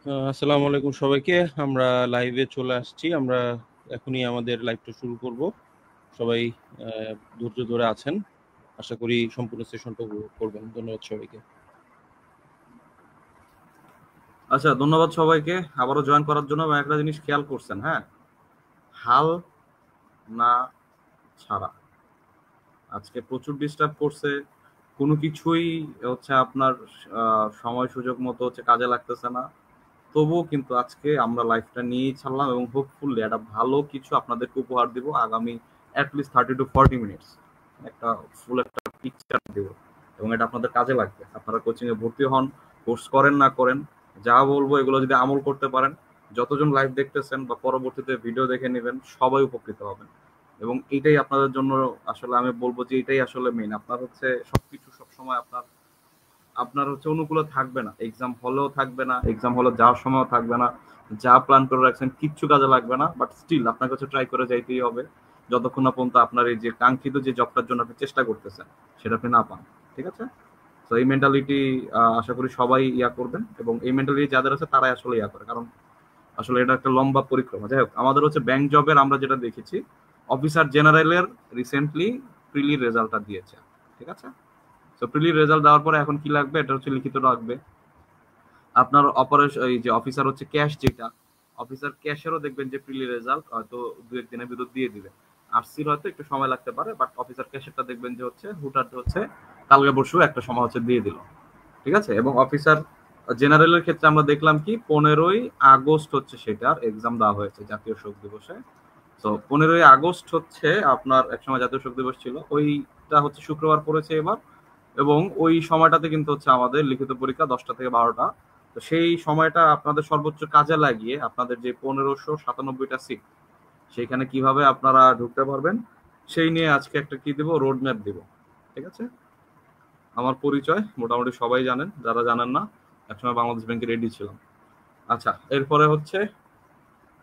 আসসালামু আলাইকুম সবাইকে। আমরা লাইভে চলে আসছি। আমরা এখনই আমাদের লাইভটা শুরু করব। সবাই ধৈর্য ধরে আছেন। আশা করি সম্পূর্ণ সেশনটা উপভোগ করবেন। ধন্যবাদ সবাইকে। আচ্ছা, ধন্যবাদ সবাইকে আবারও জয়েন করার জন্য। এবং একটা জিনিস খেয়াল করছেন, হ্যাঁ, হাল না ছাড়া আজকে প্রচুর ডিস্টার্ব করছে। কোনো কিছুই হচ্ছে আপনার সময় সুযোগ মতো হচ্ছে কাজে লাগতেছে না। তবুও কিন্তু আজকে আমরা লাইফটা নিয়েই ছাড়লাম এবং হোপফুলি একটা ভালো কিছু আপনাদেরকে উপহার দিব আগামী অ্যাটলিস্ট 30 to 40 মিনিটস। একটা ফুল একটা পিকচার দিব এবং এটা আপনাদের কাজে লাগবে। আপনারা কোচিংয়ে ভর্তি হন, কোর্স করেন না করেন, যা বলবো এগুলো যদি আমল করতে পারেন, যতজন লাইভ দেখতেছেন বা পরবর্তীতে ভিডিও দেখে নেবেন, সবাই উপকৃত হবেন। এবং এইটাই আপনাদের জন্য আসলে আমি বলবো যে এটাই আসলে মেইন। আপনার হচ্ছে সবকিছু সবসময় আপনার আপনার হচ্ছে অনুকূলে থাকবে না, এক্সাম হলেও থাকবে না, এক্সাম হলে যাওয়ার সময়ও থাকবে না, যা প্ল্যান করে রাখছেন কিচ্ছু কাজে লাগবে না। বাট স্টিল আপনার কাছে ট্রাই করে যাইতেই হবে যতক্ষণ না পর্যন্ত আপনার এই যে কাঙ্ক্ষিত যে জবটার জন্য আপনি চেষ্টা করতেছেন সেটা আপনি না পান। ঠিক আছে? তো এই মেন্টালিটি আশা করি সবাই ইয়া করবেন এবং এই মেন্টালিটি যাদের আছে তারাই আসলে ইয়া করে, কারণ আসলে এটা একটা লম্বা পরিক্রমা। যাই হোক, আমাদের হচ্ছে ব্যাংক জবের আমরা যেটা দেখেছি, অফিসার জেনারেলের রিসেন্টলি প্রিলি রেজাল্টটা দিয়েছে। ঠিক আছে? তো প্রিলি রেজাল্ট দেওয়ার পরে এখন কি লাগবে, এটা হচ্ছে লিখিত লাগবে। আপনার অপারেশন এই যে অফিসার হচ্ছে ক্যাশ, যেটা অফিসার ক্যাশেরও দেখবেন যে প্রিলি রেজাল্ট হয়তো দু এক দিনের ভিতর দিয়ে দিবে। আরসির হয়তো একটু সময় লাগতে পারে, বাট অফিসার ক্যাশেরটা দেখবেন যে হচ্ছে হুটার হচ্ছে কালকে পরশু একটা সময় হচ্ছে দিয়ে দিল। ঠিক আছে? এবং অফিসার জেনারেলের ক্ষেত্রে আমরা দেখলাম কি 15ই আগস্ট হচ্ছে সেটার এক্সাম দেওয়া হয়েছে জাতীয় শোক দিবসে। তো 15ই আগস্ট হচ্ছে আপনার একসময় জাতীয় শোক দিবস ছিল, ওইটা হচ্ছে শুক্রবার পড়েছে এবার। এবং ওই সময়টাতে কিন্তু হচ্ছে আমাদের লিখিত পরীক্ষা 10টা থেকে 12টা। তো সেই সময়টা আপনাদের সর্বোচ্চ কাজে লাগিয়ে আপনাদের যে 1597টা সিট সেইখানে কিভাবে আপনারা ঢুকতে পারবেন সেই নিয়ে আজকে একটা কি দিব, রোড ম্যাপ দিব। ঠিক আছে? আমার পরিচয় মোটামুটি সবাই জানেন, যারা জানেন না একসময় বাংলাদেশ ব্যাংকে রেডি ছিলাম। আচ্ছা, এরপরে হচ্ছে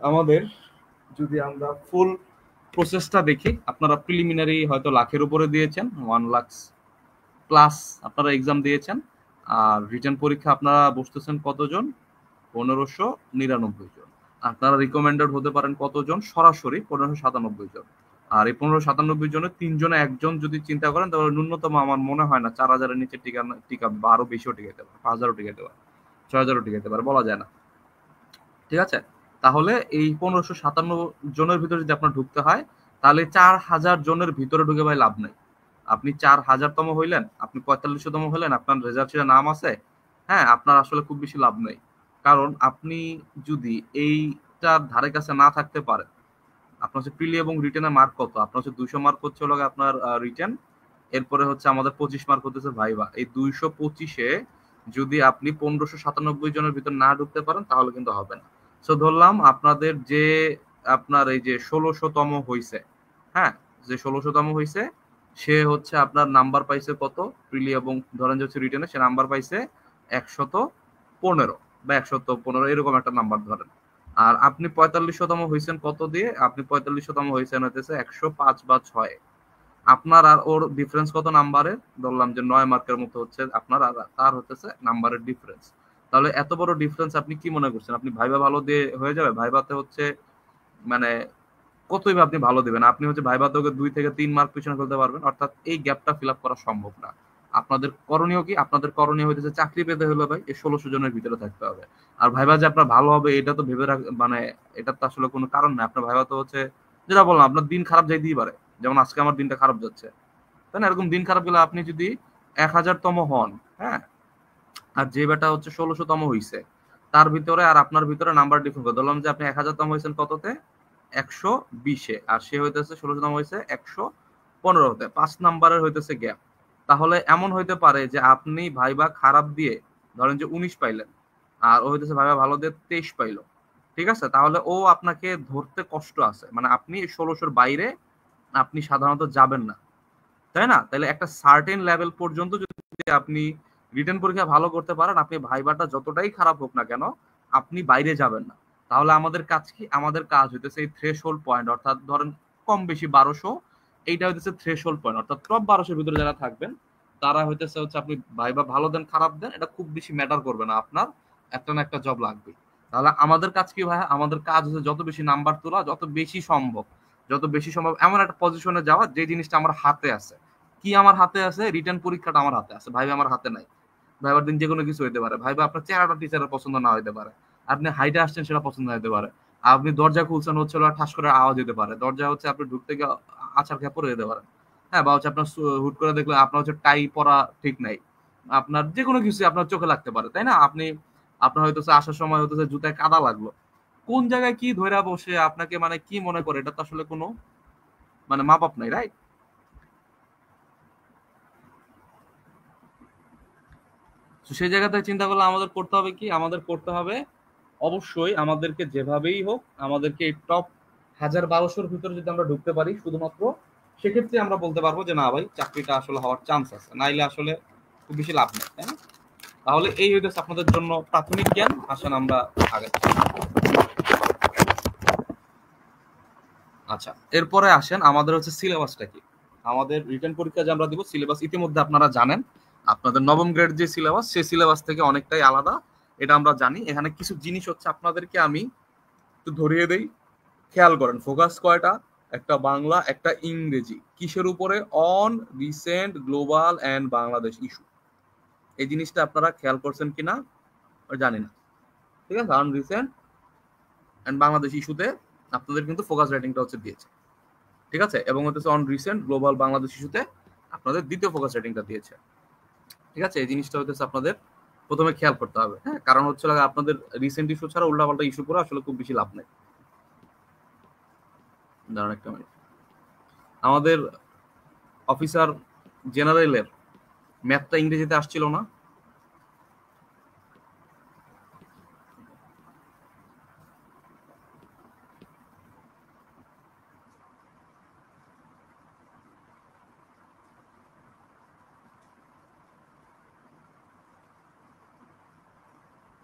আমাদের যদি আমরা ফুল প্রসেসটা দেখি, আপনারা প্রিলিমিনারি হয়তো লাখের উপরে দিয়েছেন, 1 লাখ প্লাস আপনারা এক্সাম দিয়েছেন। আর রিটেন পরীক্ষা আপনারা বসতেছেন কতজন? 1599 জন। আপনারা রিকমেন্ডেড হতে পারেন কতজন? সরাসরি 1597 জন। আর এই 1597 জনের 3 জনে একজন যদি চিন্তা করেন, তাহলে ন্যূনতম আমার মনে হয় না 4000-এর নিচে টিকাবে, বা আরো বেশিও টিকাতে পারে, 5000ও টিকাতে পারে, 6000ও টিকাতে পারে, বলা যায় না। ঠিক আছে? তাহলে এই 1557 জনের ভিতরে যদি আপনার ঢুকতে হয়, তাহলে 4000 জনের ভিতরে ঢুকে ভাই লাভ নাই। আপনি 4000তম হইলেন, আপনি 4500তম হলেন, আপনার রেজাল্ট শিটে নাম আছে, হ্যাঁ, আপনার আসলে খুব বেশি লাভ নেই। কারণ আপনি যদি এইটার ধারে কাছে না থাকতে পারেন, আপনার হচ্ছে প্রিলি এবং রিটেনের মার্ক কত? আপনার হচ্ছে 200 মার্ক হচ্ছে হলো আপনার রিটেন, এরপরে হচ্ছে আমাদের 25 মার্ক হতেছে ভাইবা। এই 225-এ যদি আপনি 1597 জনের ভিতর না ঢুকতে পারেন তাহলে কিন্তু হবে না। সো ধরলাম আপনাদের যে আপনার এই যে 1600তম হইছে, হ্যাঁ, যে 1600তম হইছে সে হচ্ছে আপনার নাম্বার পাইছে কত? প্রিলি এবং ধরেন যে হচ্ছে রিটেনে সে নাম্বার পাইছে 115 বা 115 এরকম একটা নাম্বার ধরেন। আর আপনি 4500তম হয়েছেন কত দিয়ে? আপনি 4500তম হয়েছেন হইতেছে 105 বা 6। আপনার আর ওর ডিফারেন্স কত নাম্বারের? ধরলাম যে 9 মার্কের মতো হচ্ছে আপনার আর তার হতেছে নাম্বারের ডিফারেন্স। তাহলে এত বড় ডিফারেন্স আপনি কি মনে করছেন আপনি ভাইবা ভালো দিয়ে হয়ে যাবে? ভাইবাতে হচ্ছে মানে কতই বা আপনি ভালো দিবেন? আপনি হচ্ছে ভাইবাতে ওকে 2 থেকে 3 মার্ক পিছনে ফেলতে পারবেন। অর্থাৎ এই গ্যাপটা ফিল আপ করা সম্ভব না। আপনাদের করণীয় কি? আপনাদের করণীয় হইতেছে চাকরি পেতে হলে ভাই এই 1600 জনের ভিতরে থাকতে হবে। আর ভাইবা যে আপনার ভালো হবে এটা তো ভেবে মানে এটা তো আসলে কোনো কারণ না। আপনার ভাইবা তো হচ্ছে যেটা বললাম, আপনার দিন খারাপ যাইতেই পারে। যেমন আজকে আমার দিনটা খারাপ যাচ্ছে। তাই না? এরকম দিন খারাপ গেলে আপনি যদি 1000তম হন, হ্যাঁ, আর যে বেটা হচ্ছে 1600তম হইছে তার ভিতরে আর আপনার ভিতরে নাম্বার ডিফারেন্স, ধরলাম যে আপনি 1000তম হয়েছেন কততে? 120-এ, আর সে হইতেছে 1600তম হয়েছে 115-তে, 5 নাম্বারের হইতেছে গ্যাপ। তাহলে এমন হইতে পারে যে আপনি ভাইবা খারাপ দিয়ে ধরেন যে 19 পাইলেন, আর ও হইতেছে ভাইবা ভালো দিয়ে 23 পাইলো। ঠিক আছে? তাহলে ও আপনাকে ধরতে কষ্ট আছে, মানে আপনি 1600-র বাইরে আপনি সাধারণত যাবেন না। তাই না? তাহলে একটা সার্টেন লেভেল পর্যন্ত যদি আপনি রিটেন পরীক্ষা ভালো করতে পারেন, আপনি ভাইবাটা যতটাই খারাপ হোক না কেন, আপনি বাইরে যাবেন না। তাহলে আমাদের কাজ কি? আমাদের কাজ হইতেছে এই থ্রেশহোল্ড পয়েন্ট, অর্থাৎ ধরেন কম বেশি 1200, এইটা হইতেছে থ্রেশহোল্ড পয়েন্ট, অর্থাৎ টপ 1200-র ভিতরে যারা থাকবেন তারা হইতেছে হচ্ছে আপনি ভাইবা ভালো দেন খারাপ দেন এটা খুব বেশি ম্যাটার করবে না, আপনার একটা না একটা জব লাগবে। তাহলে আমাদের কাজ কি ভাই? আমাদের কাজ হচ্ছে যত বেশি নাম্বার তোলা, যত বেশি সম্ভব এমন একটা পজিশনে যাওয়া যে জিনিসটা আমার হাতে আছে। কি আমার হাতে আছে? রিটেন পরীক্ষাটা আমার হাতে আছে, ভাইবা আমার হাতে নাই। ভাইবার দিন যে কোনো কিছু হইতে পারে, ভাইবা আপনার চেহারাটা টিচারের পছন্দ না হইতে পারে, আপনি হাইটে আসছেন সেটা পছন্দ হইতে পারে, আপনি দরজা খুলছেন হচ্ছে ঠাস করে আওয়াজ দিতে পারে, দরজা হচ্ছে আপনি ঢুকতে গিয়ে আছাড় খেয়ে পড়ে যেতে পারে। হ্যাঁ, বা হচ্ছে আপনার হুট করে দেখলে আপনার হচ্ছে টাই পরা ঠিক নাই, আপনার যে কোনো কিছু আপনার চোখে লাগতে পারে, তাই না? আপনার হয়তো আসার সময় হয়তো জুতায় কাদা লাগলো, কোন জায়গায় কি ধইরা বসে আপনাকে মানে কি মনে করে এটা তো আসলে কোনো মানে মাপ নাই, রাইট? তো সেই জায়গা থেকে চিন্তা করলে আমাদের করতে হবে কি? আমাদের করতে হবে অবশ্যই আমাদেরকে যেভাবেই হোক আমাদেরকে এই টপ 1000-1200-র ভিতরে যদি আমরা ঢুকতে পারি শুধুমাত্র, সেক্ষেত্রে আমরা বলতে পারবো যে না ভাই চাকরিটা আসলে হওয়ার চান্স আছে, নাইলে আসলে খুব বেশি লাভ নেই, তাই না? তাহলে এই হইতেছে আপনাদের জন্য প্রাথমিক জ্ঞান। আসেন আমরা আগে। আচ্ছা, এরপরে আসেন আমাদের হচ্ছে সিলেবাসটা কি। আমাদের রিটেন পরীক্ষা যে আমরা দিব, সিলেবাস ইতিমধ্যে আপনারা জানেন। আপনাদের নবম গ্রেড যে সিলেবাস, সেই সিলেবাস থেকে অনেকটাই আলাদা, এটা আমরা জানি। এখানে কিছু জিনিস হচ্ছে আপনাদেরকে আমি একটু ধরিয়ে দেই, খেয়াল করেন। ফোকাস কয়টা? একটা বাংলা, একটা ইংরেজি। কিসের উপরে? On recent global and Bangladesh issue. এই জিনিসটা আপনারা খেয়াল করছেন কিনা জানি না, ঠিক আছে? অন রিসেন্ট অ্যান্ড বাংলাদেশ ইস্যুতে আপনাদের কিন্তু ফোকাস রাইটিংটা হচ্ছে দিয়েছে, ঠিক আছে? এবং হচ্ছে অন রিসেন্ট গ্লোবাল বাংলাদেশ ইস্যুতে আপনাদের দ্বিতীয় ফোকাস রেটিংটা দিয়েছে, ঠিক আছে? এই জিনিসটা হচ্ছে আপনাদের প্রথমে খেয়াল করতে হবে, হ্যাঁ? কারণ হচ্ছে আপনাদের রিসেন্ট ইস্যু ছাড়া উল্টাপাল্টা ইস্যু করে আসলে খুব বেশি লাভ নেই। দাঁড়ান একটা মিনিট। আমাদের অফিসার জেনারেলের ম্যাথটা ইংরেজিতে আসছিল না?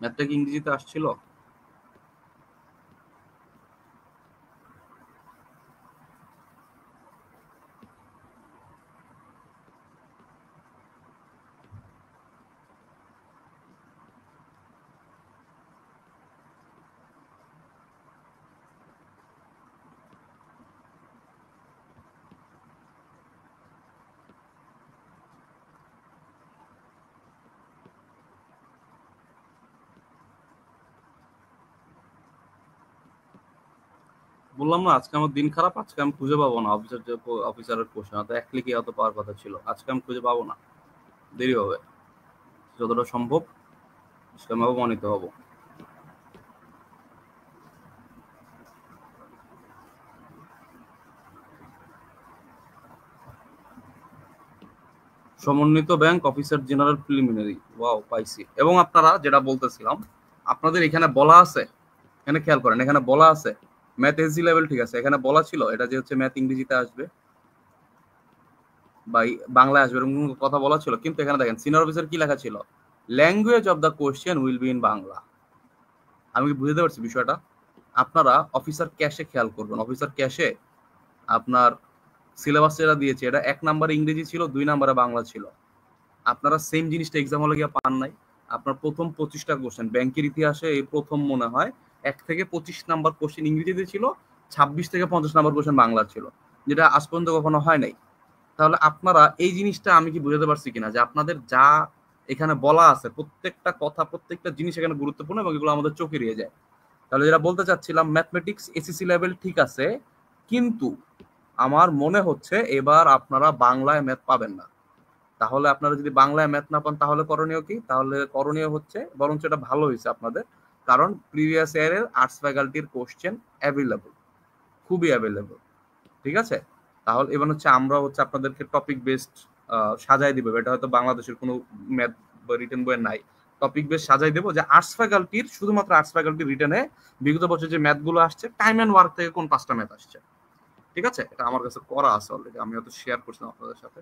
ম্যাথটা কি ইংরেজিতে আসছিল? বললাম না আজকে আমার দিন খারাপ, আজকে আমি খুঁজে পাবো না অফিসারের কোশ্চেন। অত এক ক্লিকে অত পাওয়ার কথা ছিল, আজকে আমি খুঁজে পাবো না, দেরি হবে। যতটা সম্ভব আজকে আমি অপমানিত হবো। সমন্বিত bank officer general preliminary, wow, পাইছি। এবং আপনারা যেটা বলতেছিলাম, আপনাদের এখানে বলা আছে, এখানে খেয়াল করেন, এখানে বলা আছে ম্যাথ এসজি লেভেল, ঠিক আছে? এখানে বলা ছিল এটা যে হচ্ছে ম্যাথ ইংরেজিতে আসবে বা বাংলায় আসবে, এরকম কথা বলা ছিল। কিন্তু এখানে দেখেন সিনিয়র অফিসার কি লেখা ছিল? Language of the question will be in Bangla. আমি কি বুঝতে পারছি বিষয়টা? আপনারা অফিসার ক্যাশে খেয়াল করবেন। অফিসার ক্যাশে আপনার সিলেবাস যেটা দিয়েছে, এটা 1 নম্বরে ইংরেজি ছিল, 2 নম্বরে বাংলা ছিল। আপনারা সেম জিনিসটা এক্সাম হলে গিয়ে পান নাই। আপনার প্রথম 25টা কোশ্চেন ব্যাংকের ইতিহাসে এই প্রথম মনে হয় 1 থেকে 25 নাম্বার কোশ্চেন ইংরেজিতে ছিল, 26 থেকে 50 নাম্বার কোশ্চেন বাংলা ছিল, যেটা আজ পর্যন্ত কখনো হয় নাই। তাহলে আপনারা এই জিনিসটা আমি কি বুঝাতে পারছি কিনা যে আপনাদের যা এখানে বলা আছে প্রত্যেকটা কথা, প্রত্যেকটা জিনিস এখানে গুরুত্বপূর্ণ এবং এগুলো আমাদের চোখে এড়িয়ে যায়। তাহলে যেটা বলতে চাচ্ছিলাম, ম্যাথমেটিক্স এসএসসি লেভেল ঠিক আছে, কিন্তু আমার মনে হচ্ছে এবার আপনারা বাংলায় ম্যাথ পাবেন না। তাহলে আপনারা যদি বাংলায় ম্যাথ না পান তাহলে করণীয় কি? তাহলে করণীয় হচ্ছে, বরঞ্চ এটা ভালো হয়েছে আপনাদের, কারণ প্রিভিয়াস ইয়ারের আর্টস ফ্যাকাল্টির কোশ্চেন অ্যাভেলেবল, খুবই অ্যাভেলেবল, ঠিক আছে? তাহলে এবার হচ্ছে আমরা হচ্ছে আপনাদেরকে টপিক বেসড সাজাই দিব। এটা হয়তো বাংলাদেশের কোনো ম্যাথ বা রিটেন বইয়ের নাই। টপিক বেস সাজাই দেবো যে আর্টস ফ্যাকাল্টির, শুধুমাত্র আর্টস ফ্যাকাল্টির রিটেনে বিগত বছর যে ম্যাথগুলো আসছে, টাইম অ্যান্ড ওয়ার্ক থেকে কোন 5টা ম্যাথ আসছে, ঠিক আছে? এটা আমার কাছে করা আছে অলরেডি, আমি হয়তো শেয়ার করছিলাম আপনাদের সাথে।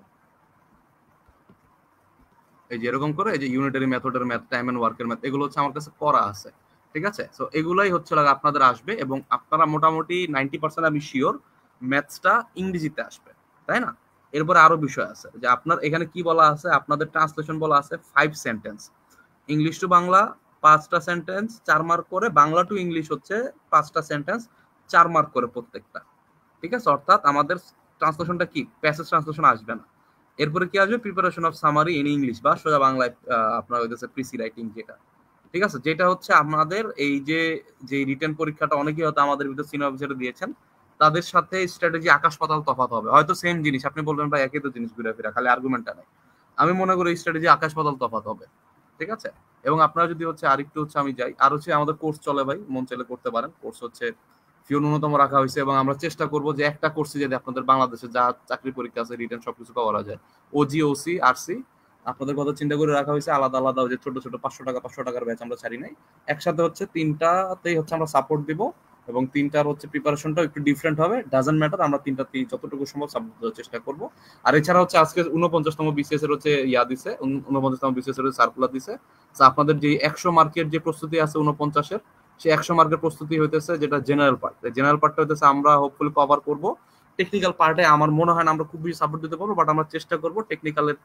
এই যে এরকম করে এই যে ইউনিটারি মেথডের ম্যাথ, টাইম এন্ড ওয়ার্কের ম্যাথ, এগুলো হচ্ছে আমার কাছে করা আছে, ঠিক আছে? সো এগুলাই হচ্ছে আপনাদের আসবে এবং আপনারা মোটামুটি 90% আমি শিওর ম্যাথসটা ইংরেজিতে আসবে, তাই না? এরপরে আরো বিষয় আছে যে আপনার এখানে কি বলা আছে, আপনাদের ট্রান্সলেশন বলা আছে 5 সেন্টেন্স, ইংলিশ টু বাংলা, 5টা সেন্টেন্স 4 মার্ক করে, বাংলা টু ইংলিশ হচ্ছে 5টা সেন্টেন্স 4 মার্ক করে প্রত্যেকটা। ঠিক আছে, অর্থাৎ আমাদের ট্রান্সলেশনটা কি, প্যাসেজ ট্রান্সলেশন আসবে না। এরপরে কি আসবে, preparation of summary in English, বা সোজা বাংলায় আপনার হইতেছে প্রিসি রাইটিং যেটা। ঠিক আছে, যেটা হচ্ছে আমাদের এই যে রিটেন পরীক্ষাটা অনেকেই হয়তো আমাদের ভিতরে সিনিয়র অফিসারে দিয়েছেন, তাদের সাথে স্ট্র্যাটেজি আকাশ পাতাল তফাৎ হবে। হয়তো সেম জিনিস আপনি বলবেন ভাই একই তো জিনিস ঘুরে ফিরা, খালি আর্গুমেন্টটা নাই। আমি মনে করি স্ট্র্যাটেজি আকাশ পাতাল তফাৎ হবে। ঠিক আছে, এবং আপনারা যদি হচ্ছে আরেকটু হচ্ছে আমি যাই, আর হচ্ছে আমাদের কোর্স চলে ভাই, মন চাইলে করতে পারেন। কোর্স হচ্ছে ফি ন্যূনতম রাখা হয়েছে, এবং আমরা চেষ্টা করব যে একটা কোর্সে যদি আপনাদের বাংলাদেশে যা চাকরি পরীক্ষা আছে রিটেন সবকিছু করা যায়, ওজি ওসি আরসি আপনাদের কথা চিন্তা করে রাখা হয়েছে। আলাদা আলাদা যে ছোট ছোট 500 টাকার ব্যাচ আমরা ছাড়ি নাই, একসাথে হচ্ছে তিনটাতেই হচ্ছে আমরা সাপোর্ট দিব, এবং তিনটার হচ্ছে প্রিপারেশনটাও একটু ডিফারেন্ট হবে। ডাজন্ট ম্যাটার, আমরা তিনটাতেই যতটুকু সম্ভব সাপোর্ট দেওয়ার চেষ্টা করব। আর এছাড়া হচ্ছে আজকে 49তম বিসিএস এর হচ্ছে দিছে, 49তম বিসিএস এর সার্কুলার দিছে। আপনাদের যে 100 মার্কের যে প্রস্তুতি আছে 49-এর, সেই 100 মার্কের প্রস্তুতি হইতেছে যেটা জেনারেল পার্ট। জেনারেল পার্টটা হইতেছে আমরা হোপফুলি কভার করব। টেকনিক্যাল পার্টে আমার মনে হয় না আমরা খুব বেশি সাপোর্ট দিতে পারবো, বাট আমরা চেষ্টা করব টেকনিক্যালের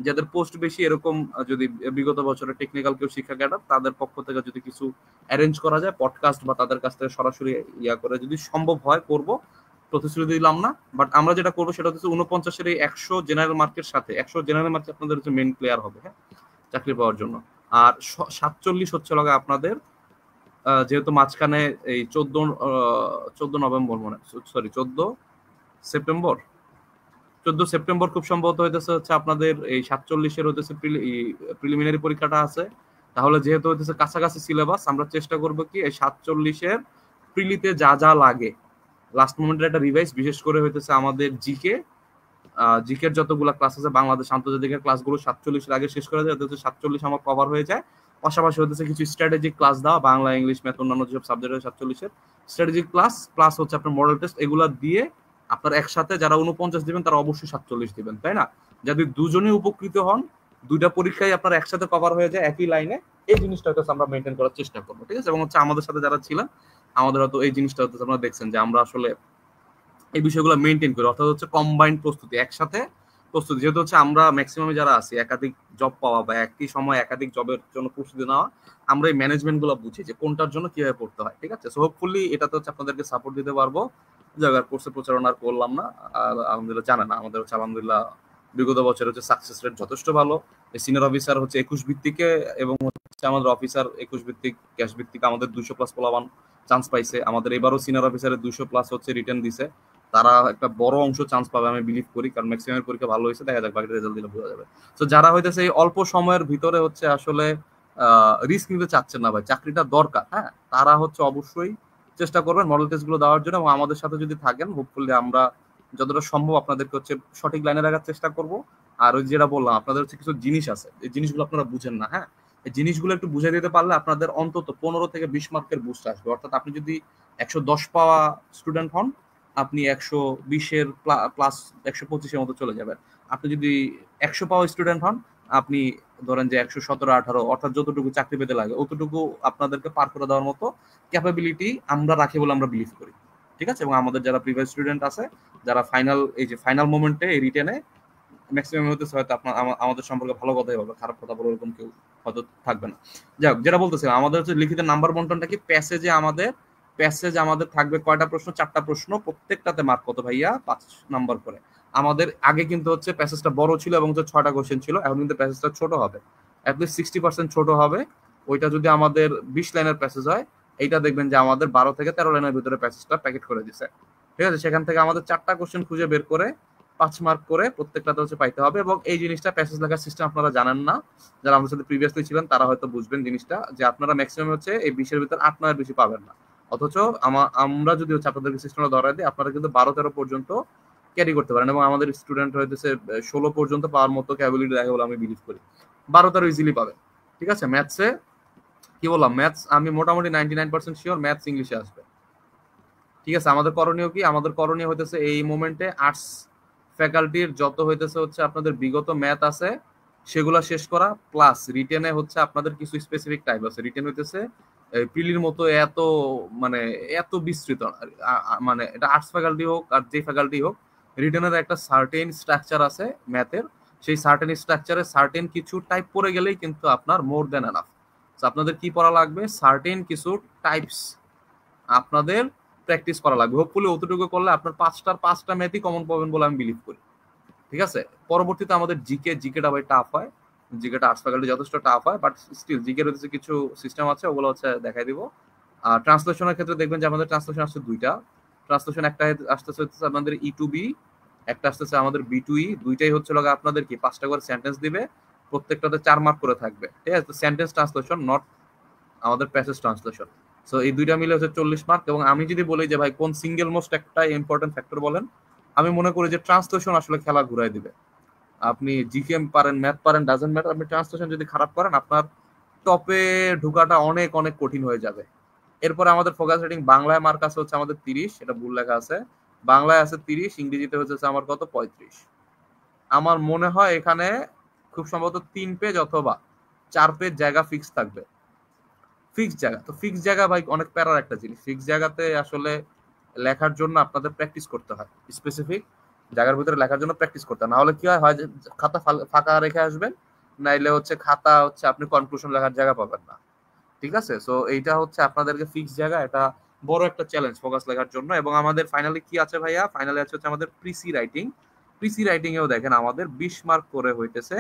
যাদের পোস্ট বেশি, এরকম যদি বিগত বছরের টেকনিক্যাল কেউ শিক্ষা ক্যাডার, তাদের পক্ষ থেকে যদি কিছু অ্যারেঞ্জ করা যায় পডকাস্ট, বা তাদের কাছ থেকে সরাসরি করে যদি সম্ভব হয় করব। প্রতিশ্রুতি দিলাম না, বাট আমরা যেটা করবো সেটা হচ্ছে 49-এর এই 100 জেনারেল মার্কের সাথে 100 জেনারেল মার্কে আপনাদের হচ্ছে মেইন প্লেয়ার হবে, হ্যাঁ, চাকরি পাওয়ার জন্য। আর 47 হচ্ছে লাগে আপনাদের, যেহেতু মাঝখানে এই 14 নভেম্বর মনে, সরি 14 সেপ্টেম্বর খুব সম্ভবত হইতেছে হচ্ছে আপনাদের এই 47-এর হইতেছে প্রিলিমিনারি পরীক্ষাটা আছে। তাহলে যেহেতু হইতেছে কাছাকাছি সিলেবাস, আমরা চেষ্টা করবো কি এই 47-এর প্রিলিতে যা যা লাগে লাস্ট মোমেন্টের একটা রিভাইজ, বিশেষ করে হইতেছে আমাদের জিকের যতগুলো ক্লাস আছে বাংলাদেশ আন্তর্জাতিকের ক্লাসগুলো 47-এর আগে শেষ করা যায়, যাতে 47 আমার কভার হয়ে যায়। পাশাপাশি হচ্ছে কিছু স্ট্র্যাটেজিক ক্লাস দেওয়া, বাংলা ইংলিশ ম্যাথ অন্যান্য যেসব সাবজেক্ট হয় 47-এর স্ট্র্যাটেজিক ক্লাস প্লাস হচ্ছে আপনার মডেল টেস্ট, এগুলা দিয়ে আপনার একসাথে যারা 49 দিবেন তারা অবশ্যই 47 দিবেন, তাই না? যদি দুজনেই উপকৃত হন, দুইটা পরীক্ষায় আপনার একসাথে কভার হয়ে যায় একই লাইনে, এই জিনিসটা হচ্ছে আমরা মেনটেন করার চেষ্টা করবো। ঠিক আছে, এবং হচ্ছে আমাদের সাথে যারা ছিলেন আমাদের হয়তো এই জিনিসটা হচ্ছে আপনারা দেখছেন যে আমরা আসলে এই বিষয়গুলো মেনটেন করি, অর্থাৎ হচ্ছে কম্বাইন্ড প্রস্তুতি, একসাথে প্রস্তুতি। যেহেতু হচ্ছে আমরা ম্যাক্সিমাম যারা আছি একাধিক জব পাওয়া বা একই সময় একাধিক জবের জন্য প্রস্তুতি নেওয়া, আমরা এই ম্যানেজমেন্ট গুলো বুঝি যে কোনটার জন্য কিভাবে পড়তে হয়। ঠিক আছে, সো হোপফুলি এটাতে হচ্ছে আপনাদেরকে সাপোর্ট দিতে পারবো। জায়গার কোর্সে প্রচারণা করলাম না, আর আলহামদুলিল্লাহ জানে না আমাদের হচ্ছে আলহামদুলিল্লাহ বিগত বছর হচ্ছে সাকসেস রেট যথেষ্ট ভালো। সিনিয়র অফিসার হচ্ছে 21 ভিত্তিকে, এবং হচ্ছে আমাদের অফিসার 21 ভিত্তিক ক্যাশ ভিত্তিক আমাদের 200+ পোলাবান চান্স পাইছে। আমাদের এবারও সিনিয়র অফিসারের 200+ হচ্ছে রিটার্ন দিছে, তারা একটা বড় অংশ চান্স পাবে আমি বিলিভ করি, কারণ ম্যাক্সিমামের পরীক্ষা ভালো হয়েছে, দেখা যাক বাকি রেজাল্ট দিলে বোঝা যাবে। তো যারা হইতেছে এই অল্প সময়ের ভিতরে হচ্ছে আসলে রিস্ক নিতে চাচ্ছেন না ভাই, চাকরিটা দরকার, হ্যাঁ, তারা হচ্ছে অবশ্যই চেষ্টা করবেন মডেল টেস্ট গুলো দেওয়ার জন্য, এবং আমাদের সাথে যদি থাকেন হোপফুলি আমরা যতটা সম্ভব আপনাদেরকে হচ্ছে সঠিক লাইনে রাখার চেষ্টা করব। আর ওই যেটা বললাম আপনাদের হচ্ছে কিছু জিনিস আছে, এই জিনিসগুলো আপনারা বুঝেন না, হ্যাঁ, এই জিনিসগুলো একটু বুঝে দিতে পারলে আপনাদের অন্তত 15 থেকে 20 মার্কের বুস্ট আসবে। অর্থাৎ আপনি যদি 110 পাওয়া স্টুডেন্ট হন, আপনি 120-এর প্লাস 125-এর মতো চলে যাবেন। আপনি যদি 100 পাওয়া স্টুডেন্ট হন, আপনি ধরেন যে 117-18, অর্থাৎ যতটুকু চাকরি পেতে লাগে অতটুকু আপনাদেরকে পার করে দেওয়ার মতো ক্যাপাবিলিটি আমরা রাখি বলে আমরা বিলিভ করি। ঠিক আছে, এবং আমাদের যারা প্রিভিয়াস স্টুডেন্ট আছে, যারা ফাইনাল মোমেন্টে এই রিটেনে ম্যাক্সিমাম হতেছে হয়তো আপনার আমাদের সম্পর্কে ভালো কথাই বলবে, খারাপ কথা বলে এরকম কেউ হয়তো থাকবে না। যাই হোক, যেটা বলতেছিলাম আমাদের হচ্ছে লিখিত নাম্বার বন্টনটা কি, প্যাসেজ আমাদের থাকবে কয়টা প্রশ্ন, 4টা প্রশ্ন, প্রত্যেকটাতে মার্ক কত ভাইয়া, 5 নাম্বার করে। আমাদের আগে কিন্তু হচ্ছে প্যাসেজটা বড় ছিল এবং 6টা কোশ্চেন ছিল, এখন কিন্তু প্যাসেজটা ছোট হবে, অ্যাটলিস্ট 60% ছোট হবে। ওইটা যদি আমাদের 20 লাইনের প্যাসেজ হয়, এইটা দেখবেন যে আমাদের 12 থেকে 13 লাইনের ভিতরে প্যাসেজটা প্যাকেট করে দিছে। ঠিক আছে, সেখান থেকে আমাদের 4টা কোশ্চেন খুঁজে বের করে 5 মার্ক করে প্রত্যেকটাতে হচ্ছে পাইতে হবে। এবং এই জিনিসটা প্যাসেজ লেখার সিস্টেম আপনারা জানেন না, যারা আমাদের সাথে প্রিভিয়াসলি ছিলেন তারা হয়তো বুঝবেন জিনিসটা, যে আপনারা ম্যাক্সিমাম হচ্ছে এই 20-এর ভিতর 8-9 বেশি পাবেন না। অথচ আমরা যদি হচ্ছে আপনাদেরকে সিস্টেমটা ধরাই দিই, আপনারা কিন্তু 12-13 পর্যন্ত ক্যারি করতে পারেন, এবং আমাদের স্টুডেন্ট হইতেছে 16 পর্যন্ত পাওয়ার মতো ক্যাপাবিলিটি রাখে বলে আমি বিলিভ করি। 12-13 ইজিলি পাবে। ঠিক আছে, ম্যাথসে কি বললাম, ম্যাথস আমি মোটামুটি 99% শিওর ম্যাথস ইংলিশে আসবে। ঠিক আছে, আমাদের করণীয় কি, আমাদের করণীয় হইতেছে এই মোমেন্টে আর্টস ফ্যাকাল্টির যত হইতেছে হচ্ছে আপনাদের বিগত ম্যাথ আছে সেগুলা শেষ করা, প্লাস রিটেনে হচ্ছে আপনাদের কিছু স্পেসিফিক টাইপ আছে। রিটেন হইতেছে প্রিলির মতো এত বিস্তৃত, মানে এটা আর্টস ফ্যাকাল্টি হোক আর যে ফ্যাকাল্টি হোক, রিটেনের একটা সার্টেন স্ট্রাকচার আছে ম্যাথের, সেই সার্টেন স্ট্রাকচারে সার্টেন কিছু টাইপ পড়ে গেলেই কিন্তু আপনার মোর দেন এনাফ। আপনাদের কি পড়া লাগবে, সার্টেন কিছু টাইপস আপনাদের প্র্যাকটিস করা লাগবে। হোপফুলি অতটুকু করলে আপনার 5টা ম্যাথই কমন পাবেন বলে আমি বিলিভ করি। ঠিক আছে, পরবর্তীতে আমাদের জিকেটা ভাই টাফ হয়, জিকেটা আর্টস ফ্যাকাল্টি যথেষ্ট টাফ হয়, বাট স্টিল জিকের হচ্ছে কিছু সিস্টেম আছে, ওগুলো হচ্ছে দেখাই দিব। আর ট্রান্সলেশনের ক্ষেত্রে দেখবেন যে আমাদের ট্রান্সলেশন আসছে 2টা ট্রান্সলেশন, একটা আসতেছে হচ্ছে আপনাদের E2B, একটা আসতেছে আমাদের B2E। দুইটাই হচ্ছে আপনাদের কি 5টা করে সেন্টেন্স দিবে, প্রত্যেকটাতে 4 মার্ক করে থাকবে। ঠিক আছে, সেন্টেন্স ট্রান্সলেশন, নট আমাদের প্যাসেজ ট্রান্সলেশন। সো এই দুইটা মিলে হচ্ছে 40 মার্ক। এবং আমি যদি বলি যে ভাই কোন সিঙ্গেল মোস্ট একটা ইম্পর্টেন্ট ফ্যাক্টর বলেন, আমি মনে করি যে ট্রান্সলেশন আসলে খেলা ঘুরাই দিবে। আপনি জিকেএম পারেন, ম্যাথ পারেন, ডাজেন্ট ম্যাটার, আপনি ট্রান্সলেশন যদি খারাপ করেন আপনার টপে ঢোকাটা অনেক অনেক কঠিন হয়ে যাবে। এরপরে আমাদের ফোকাস রেটিং বাংলায় মার্ক আছে হচ্ছে আমাদের 30, এটা ভুল লেখা আছে, বাংলায় আছে 30, ইংরেজিতে হচ্ছে আমার কত 35। আমার মনে হয় এখানে খুব সম্ভবত 3 পেজ অথবা 4 পেজ জায়গা ফিক্স থাকবে। ফিক্স জায়গা, তো ফিক্স জায়গা ভাই অনেক প্যারার একটা জিনিস। ফিক্স জায়গাতে আসলে লেখার জন্য আপনাদের প্র্যাকটিস করতে হয়, স্পেসিফিক জায়গার ভিতরে লেখার জন্য প্র্যাকটিস করতে হয়। না হলে কি হয়, হয় যে খাতা ফাঁকা রেখে আসবেন, নাইলে হচ্ছে খাতা হচ্ছে আপনি কনক্লুশন লেখার জায়গা পাবেন না। ঠিক আছে, সো এইটা হচ্ছে আপনাদেরকে ফিক্স জায়গা, এটা বড় একটা চ্যালেঞ্জ ফোকাস লেখার জন্য। এবং আমাদের ফাইনালি কি আছে ভাইয়া, ফাইনালি আছে হচ্ছে আমাদের প্রিসি রাইটিং। প্রিসি রাইটিং এও দেখেন আমাদের 20 মার্ক করে হইতেছে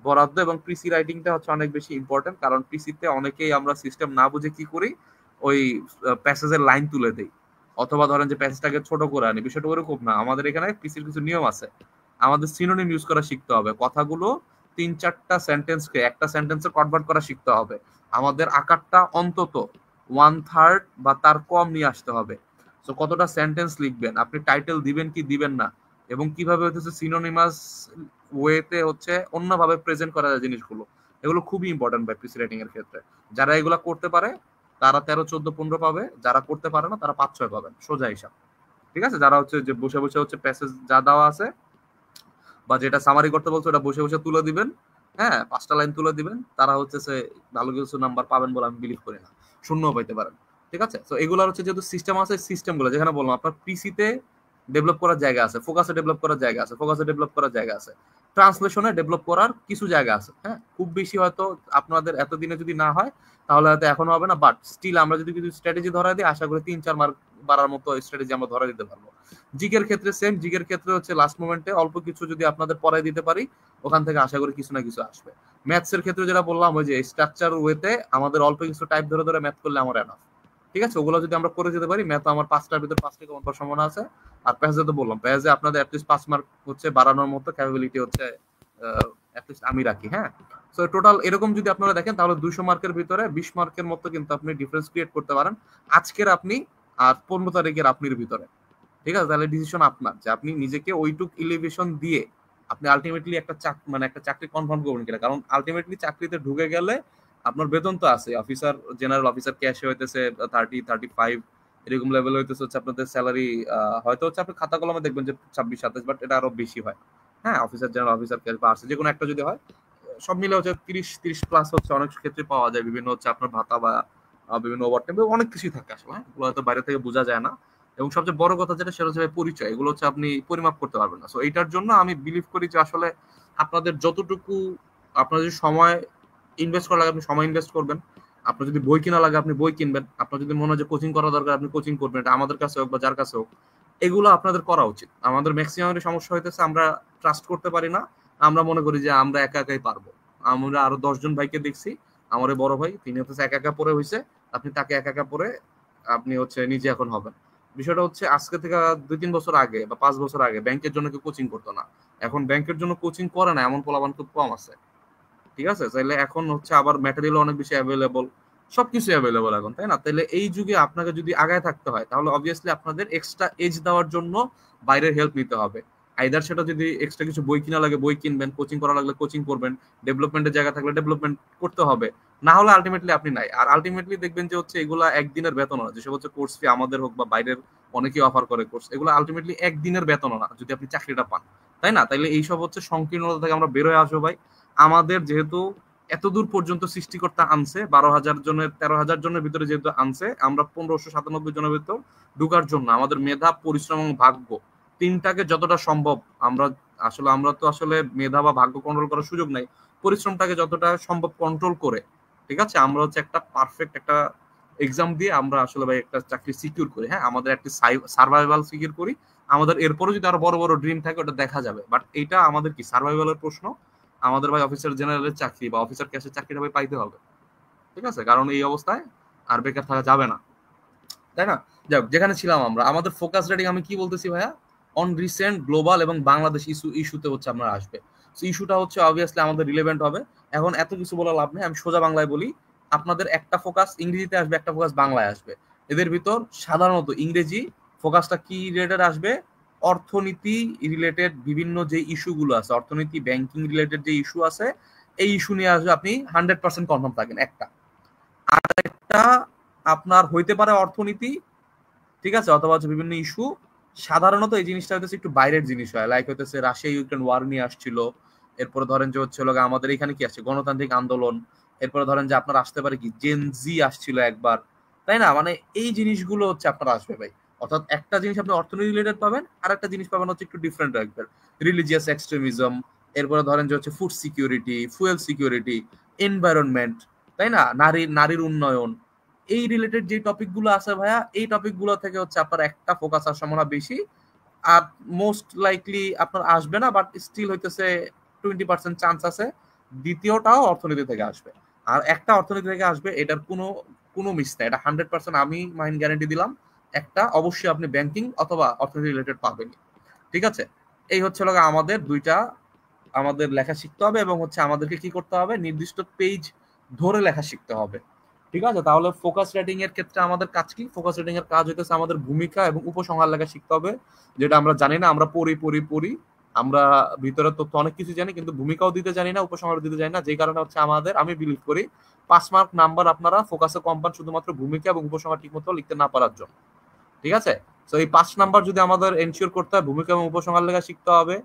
বরাদ্দ। এবং প্রিসি রাইটিংটা হচ্ছে অনেক বেশি ইম্পর্টেন্ট, কারণ প্রিসিতে অনেকেই আমরা সিস্টেম না বুঝে কি করি, ওই প্যাসেজের লাইন তুলে দেই, অথবা ধরেন যে প্যাসেজটাকে ছোট করে আনি। বিষয়টা ওরকম না, আমাদের এখানে প্রিসির কিছু নিয়ম আছে। আমাদের সিনোনিম ইউজ করা শিখতে হবে, কথাগুলো 3-4টা সেন্টেন্সকে একটা সেন্টেন্সে কনভার্ট করা শিখতে হবে। আমাদের আকারটা অন্তত 1/3 বা তার কম নিয়ে আসতে হবে। তো কতটা সেন্টেন্স লিখবেন, আপনি টাইটেল দিবেন কি দিবেন না, এবং কিভাবে হচ্ছে সিনোনিমাস ওয়েতে হচ্ছে অন্যভাবে প্রেজেন্ট করা যায় জিনিসগুলো, এগুলো খুবই ইম্পর্টেন্ট বাই প্রিসি রাইটিং এর ক্ষেত্রে। যারা এগুলা করতে পারে তারা 13, 14, 15 পাবে, যারা করতে পারে না তারা 5-6 পাবেন, সোজা হিসাব। ঠিক আছে, যারা হচ্ছে যে বসে বসে হচ্ছে প্যাসেজ যা দেওয়া আছে বা যেটা সামারি করতে বলছো ওটা বসে বসে তুলে দিবেন, হ্যাঁ 5টা লাইন তুলে দিবেন, তারা হচ্ছে সে ভালো কিছু নাম্বার পাবেন বলে আমি বিলিভ করি না, শূন্যও পাইতে পারেন। ঠিক আছে, তো এগুলোর হচ্ছে যেহেতু সিস্টেম আছে, সিস্টেমগুলো যেখানে বললাম আপনার পিসিতে ডেভেলপ করার জায়গা আছে, ফোকাসে ডেভেলপ করার জায়গা আছে, ফোকাসে ডেভেলপ করার জায়গা আছে, ট্রান্সলেশনে ডেভেলপ করার কিছু জায়গা আছে। হ্যাঁ, খুব বেশি হয়তো আপনাদের এতদিনে যদি না হয় তাহলে হয়তো এখনো হবে না, বাট স্টিল আমরা যদি কিছু স্ট্র্যাটেজি ধরা দিই, আশা করি 3-4 মার্ক বাড়ার মতো স্ট্র্যাটেজি আমরা ধরা দিতে পারবো। জিকের ক্ষেত্রে সেম, জিকের ক্ষেত্রে হচ্ছে লাস্ট মোমেন্টে অল্প কিছু যদি আপনাদের পড়াই দিতে পারি, ওখান থেকে আশা করি কিছু না কিছু আসবে। ম্যাথস এর ক্ষেত্রে যেটা বললাম, ওই যে স্ট্রাকচার ওয়েতে আমাদের অল্প কিছু টাইপ ধরে ধরে ম্যাথ করলে আমার এনাফ। ঠিক আছে, ওগুলো যদি আমরা করে যেতে পারি, ম্যাথ আমার 5টার ভিতর 5টা কমন পাওয়ার সম্ভাবনা আছে। আর প্যাসেজে তো বললাম, প্যাসেজে আপনাদের অ্যাটলিস্ট 5 মার্ক হচ্ছে বাড়ানোর মতো ক্যাপাবিলিটি হচ্ছে অ্যাটলিস্ট আমি রাখি। হ্যাঁ, সো টোটাল এরকম যদি আপনারা দেখেন তাহলে 200 মার্কের ভিতরে 20 মার্কের মতো কিন্তু আপনি ডিফারেন্স ক্রিয়েট করতে পারেন আজকের আপনি আর 15 তারিখের আপনির ভিতরে। ঠিক আছে, তাহলে ডিসিশন আপনার যে আপনি নিজেকে ওইটুক এলিভেশন দিয়ে আপনি আলটিমেটলি একটা একটা চাকরি কনফার্ম করবেন কিনা। কারণ আলটিমেটলি চাকরিতে ঢুকে গেলে আপনার বেতন তো আছে, অফিসার, জেনারেল অফিসার ক্যাশে হইতেছে 30, 35 এরকম লেভেল হইতেছে হচ্ছে আপনাদের স্যালারি। হয়তো হচ্ছে আপনি খাতা কলমে দেখবেন যে 26, 27, বাট এটা আরো বেশি হয়। হ্যাঁ, অফিসার, জেনারেল অফিসার ক্যাশ বা যে কোনো একটা যদি হয়, সব মিলে হচ্ছে 30 প্লাস হচ্ছে অনেক ক্ষেত্রে পাওয়া যায়। বিভিন্ন হচ্ছে আপনার ভাতা বা বিভিন্ন ওভারটাইম অনেক কিছুই থাকে আসলে। হ্যাঁ, এগুলো হয়তো বাইরে থেকে বোঝা যায় না। এবং সবচেয়ে বড় কথা যেটা, সেটা হচ্ছে পরিচয়, এগুলো হচ্ছে আপনি পরিমাপ করতে পারবেন না। সো এইটার জন্য আমি বিলিভ করি যে আসলে আপনাদের যতটুকু আপনার যদি সময় ইনভেস্ট করা লাগে আপনি সময় ইনভেস্ট করবেন, আপনার যদি বই কিনা লাগে আপনি বই কিনবেন, আপনার যদি মনে হয় যে কোচিং করা দরকার আপনি কোচিং করবেন, এটা আমাদের কাছে হোক বা যার কাছে হোক, এগুলো আপনাদের করা উচিত। আমাদের ম্যাক্সিমামের সমস্যা হইতেছে আমরা ট্রাস্ট করতে পারি না, আমরা মনে করি যে আমরা একা একাই পারবো। আমরা আরো 10 জন ভাইকে দেখছি, আমার বড় ভাই তিনি হচ্ছে একা একা পড়ে হয়েছে, আপনি তাকে একা একা পড়ে আপনি হচ্ছে নিজে এখন হবেন। বিষয়টা হচ্ছে আজকে থেকে 2-3 বছর আগে বা 5 বছর আগে ব্যাংকের জন্য কেউ কোচিং করতো না, এখন ব্যাংকের জন্য কোচিং করে না এমন পোলাপান খুব কম আছে। ঠিক আছে, তাইলে এখন হচ্ছে আবার ম্যাটেরিয়াল অনেক বেশি অ্যাভেলেবল, সবকিছু অ্যাভেলেবল এখন, তাই না? তাইলে এই যুগে আপনাকে যদি আগায় থাকতে হয় তাহলে অবভিয়াসলি আপনাদের এক্সট্রা এজ দেওয়ার জন্য বাইরের হেল্প নিতে হবে। আইদার সেটা যদি এক্সট্রা কিছু বই কিনা লাগে বই কিনবেন, কোচিং করা লাগলে কোচিং করবেন, ডেভেলপমেন্টের জায়গা থাকলে ডেভেলপমেন্ট করতে হবে, না হলে আলটিমেটলি আপনি নাই। আর আলটিমেটলি দেখবেন যে হচ্ছে এগুলা একদিনের বেতন না, যেসব হচ্ছে কোর্স ফি আমাদের হোক বা বাইরের অনেকেই অফার করে কোর্স, এগুলো আলটিমেটলি একদিনের বেতন না যদি আপনি চাকরিটা পান, তাই না? তাইলে এইসব হচ্ছে সংকীর্ণতা থেকে আমরা বেরোয় আসবো ভাই। আমাদের যেহেতু এতদূর পর্যন্ত সৃষ্টিকর্তা আনছে, 12,000 জনের 13,000 জনের ভিতরে যেহেতু আনছে, আমরা 1597 জনের ভিতর ঢুকার জন্য আমাদের মেধা, পরিশ্রম এবং ভাগ্য তিনটাকে যতটা সম্ভব আমরা তো আসলে মেধা বা ভাগ্য কন্ট্রোল করার সুযোগ নাই, পরিশ্রমটাকে যতটা সম্ভব কন্ট্রোল করে ঠিক আছে, আমরা হচ্ছে একটা পারফেক্ট একটা এক্সাম দিয়ে আমরা আসলে ভাই একটা চাকরি সিকিউর করি, হ্যাঁ আমাদের একটা সার্ভাইভাল সিকিউর করি। আমাদের এরপরও যদি আরো বড় বড় ড্রিম থাকে ওটা দেখা যাবে, বাট এটা আমাদের কি সার্ভাইভালের প্রশ্ন। আমাদের ভাই অফিসার জেনারেলের চাকরি বা অফিসার ক্যাশের চাকরিটা ভাই পাইতে হবে, ঠিক আছে, কারণ এই অবস্থায় আর বেকার থাকা যাবে না, তাই না? যাক, যেখানে ছিলাম আমরা, আমাদের ফোকাস রেটিং আমি কি বলতেছি ভাইয়া, অন রিসেন্ট গ্লোবাল এবং বাংলাদেশ ইস্যুতে হচ্ছে আমরা আসবে। সো ইস্যুটা হচ্ছে অবভিয়াসলি আমাদের রিলেভেন্ট হবে। এখন এত কিছু বলা লাভ নেই, আমি সোজা বাংলায় বলি। আপনাদের একটা ফোকাস ইংরেজিতে আসবে, একটা ফোকাস বাংলায় আসবে। এদের ভিতর সাধারণত ইংরেজি ফোকাসটা কি রিলেটেড আসবে, অর্থনীতি রিলেটেড বিভিন্ন যে ইস্যুগুলো আছে, অর্থনীতি ব্যাংকিং রিলেটেড যে ইস্যু আছে, এই ইস্যু নিয়ে আসবে। আপনি 100% কনফার্ম থাকেন একটা। আর একটা আপনার হইতে পারে অর্থনীতি, ঠিক আছে, অথবা হচ্ছে বিভিন্ন ইস্যু। সাধারণত এই জিনিসটা হইতেছে একটু বাইরের জিনিস হয়, লাইক হইতেছে রাশিয়া ইউক্রেন ওয়ার নিয়ে আসছিল। এরপরে ধরেন যে হচ্ছে আমাদের এখানে কি আসছে, গণতান্ত্রিক আন্দোলন। এরপরে ধরেন যে আপনার আসতে পারে কি জেনজি আসছিল একবার, তাই না? মানে এই জিনিসগুলো হচ্ছে আপনার আসবে ভাই। অর্থাৎ একটা জিনিস আপনি অর্থনীতি রিলেটেড পাবেন, আর একটা জিনিস পাবেন হচ্ছে একটু ডিফারেন্ট একবার, রিলিজিয়াস এক্সট্রিমিজম। এরপরে ধরেন যে হচ্ছে food security, fuel security, environment, তাই না, নারীর উন্নয়ন। এই রিলেটেড যে টপিক গুলো আছে ভাইয়া, এই টপিক গুলো থেকে হচ্ছে আপনার একটা ফোকাস আসার সম্ভাবনা বেশি। আর মোস্ট লাইকলি আপনার আসবে না, বাট স্টিল হইতেছে 20% চান্স আছে দ্বিতীয়টাও অর্থনীতি থেকে আসবে। আর একটা অর্থনীতি থেকে আসবে, এটার কোনো কোনো মিস নাই, এটা 100% আমি মাইন্ড গ্যারান্টি দিলাম। একটা অবশ্যই আপনি ব্যাংকিং অথবা অর্থনীতি রিলেটেড পাবেন, ঠিক আছে। এই হচ্ছে আমাদের দুইটা, আমাদের লেখা শিখতে হবে এবং হচ্ছে আমাদেরকে কি করতে হবে, নির্দিষ্ট পেজ ধরে লেখা শিখতে হবে, ঠিক আছে। তাহলে ফোকাস রেটিং এর ক্ষেত্রে আমাদের কাজ কি, ফোকাস রেটিং এর কাজ হইতেছে আমাদের ভূমিকা এবং উপসংহার লেখা শিখতে হবে, যেটা আমরা জানি না, আমরা পড়ি। আমরা ভিতরে তথ্য অনেক কিছু জানি, কিন্তু ভূমিকাও দিতে জানি না, উপসংহার দিতে জানি না। যে কারণে হচ্ছে আমাদের, আমি বিলিভ করি 5 মার্ক নাম্বার আপনারা ফোকাসে কম পান শুধুমাত্র ভূমিকা এবং উপসংহার ঠিক মতো লিখতে না পারার জন্য, ঠিক আছে। তো এই 5 নাম্বার যদি আমাদের এনশিওর করতে হয়, ভূমিকা এবং উপসংহার লেখা শিখতে হবে।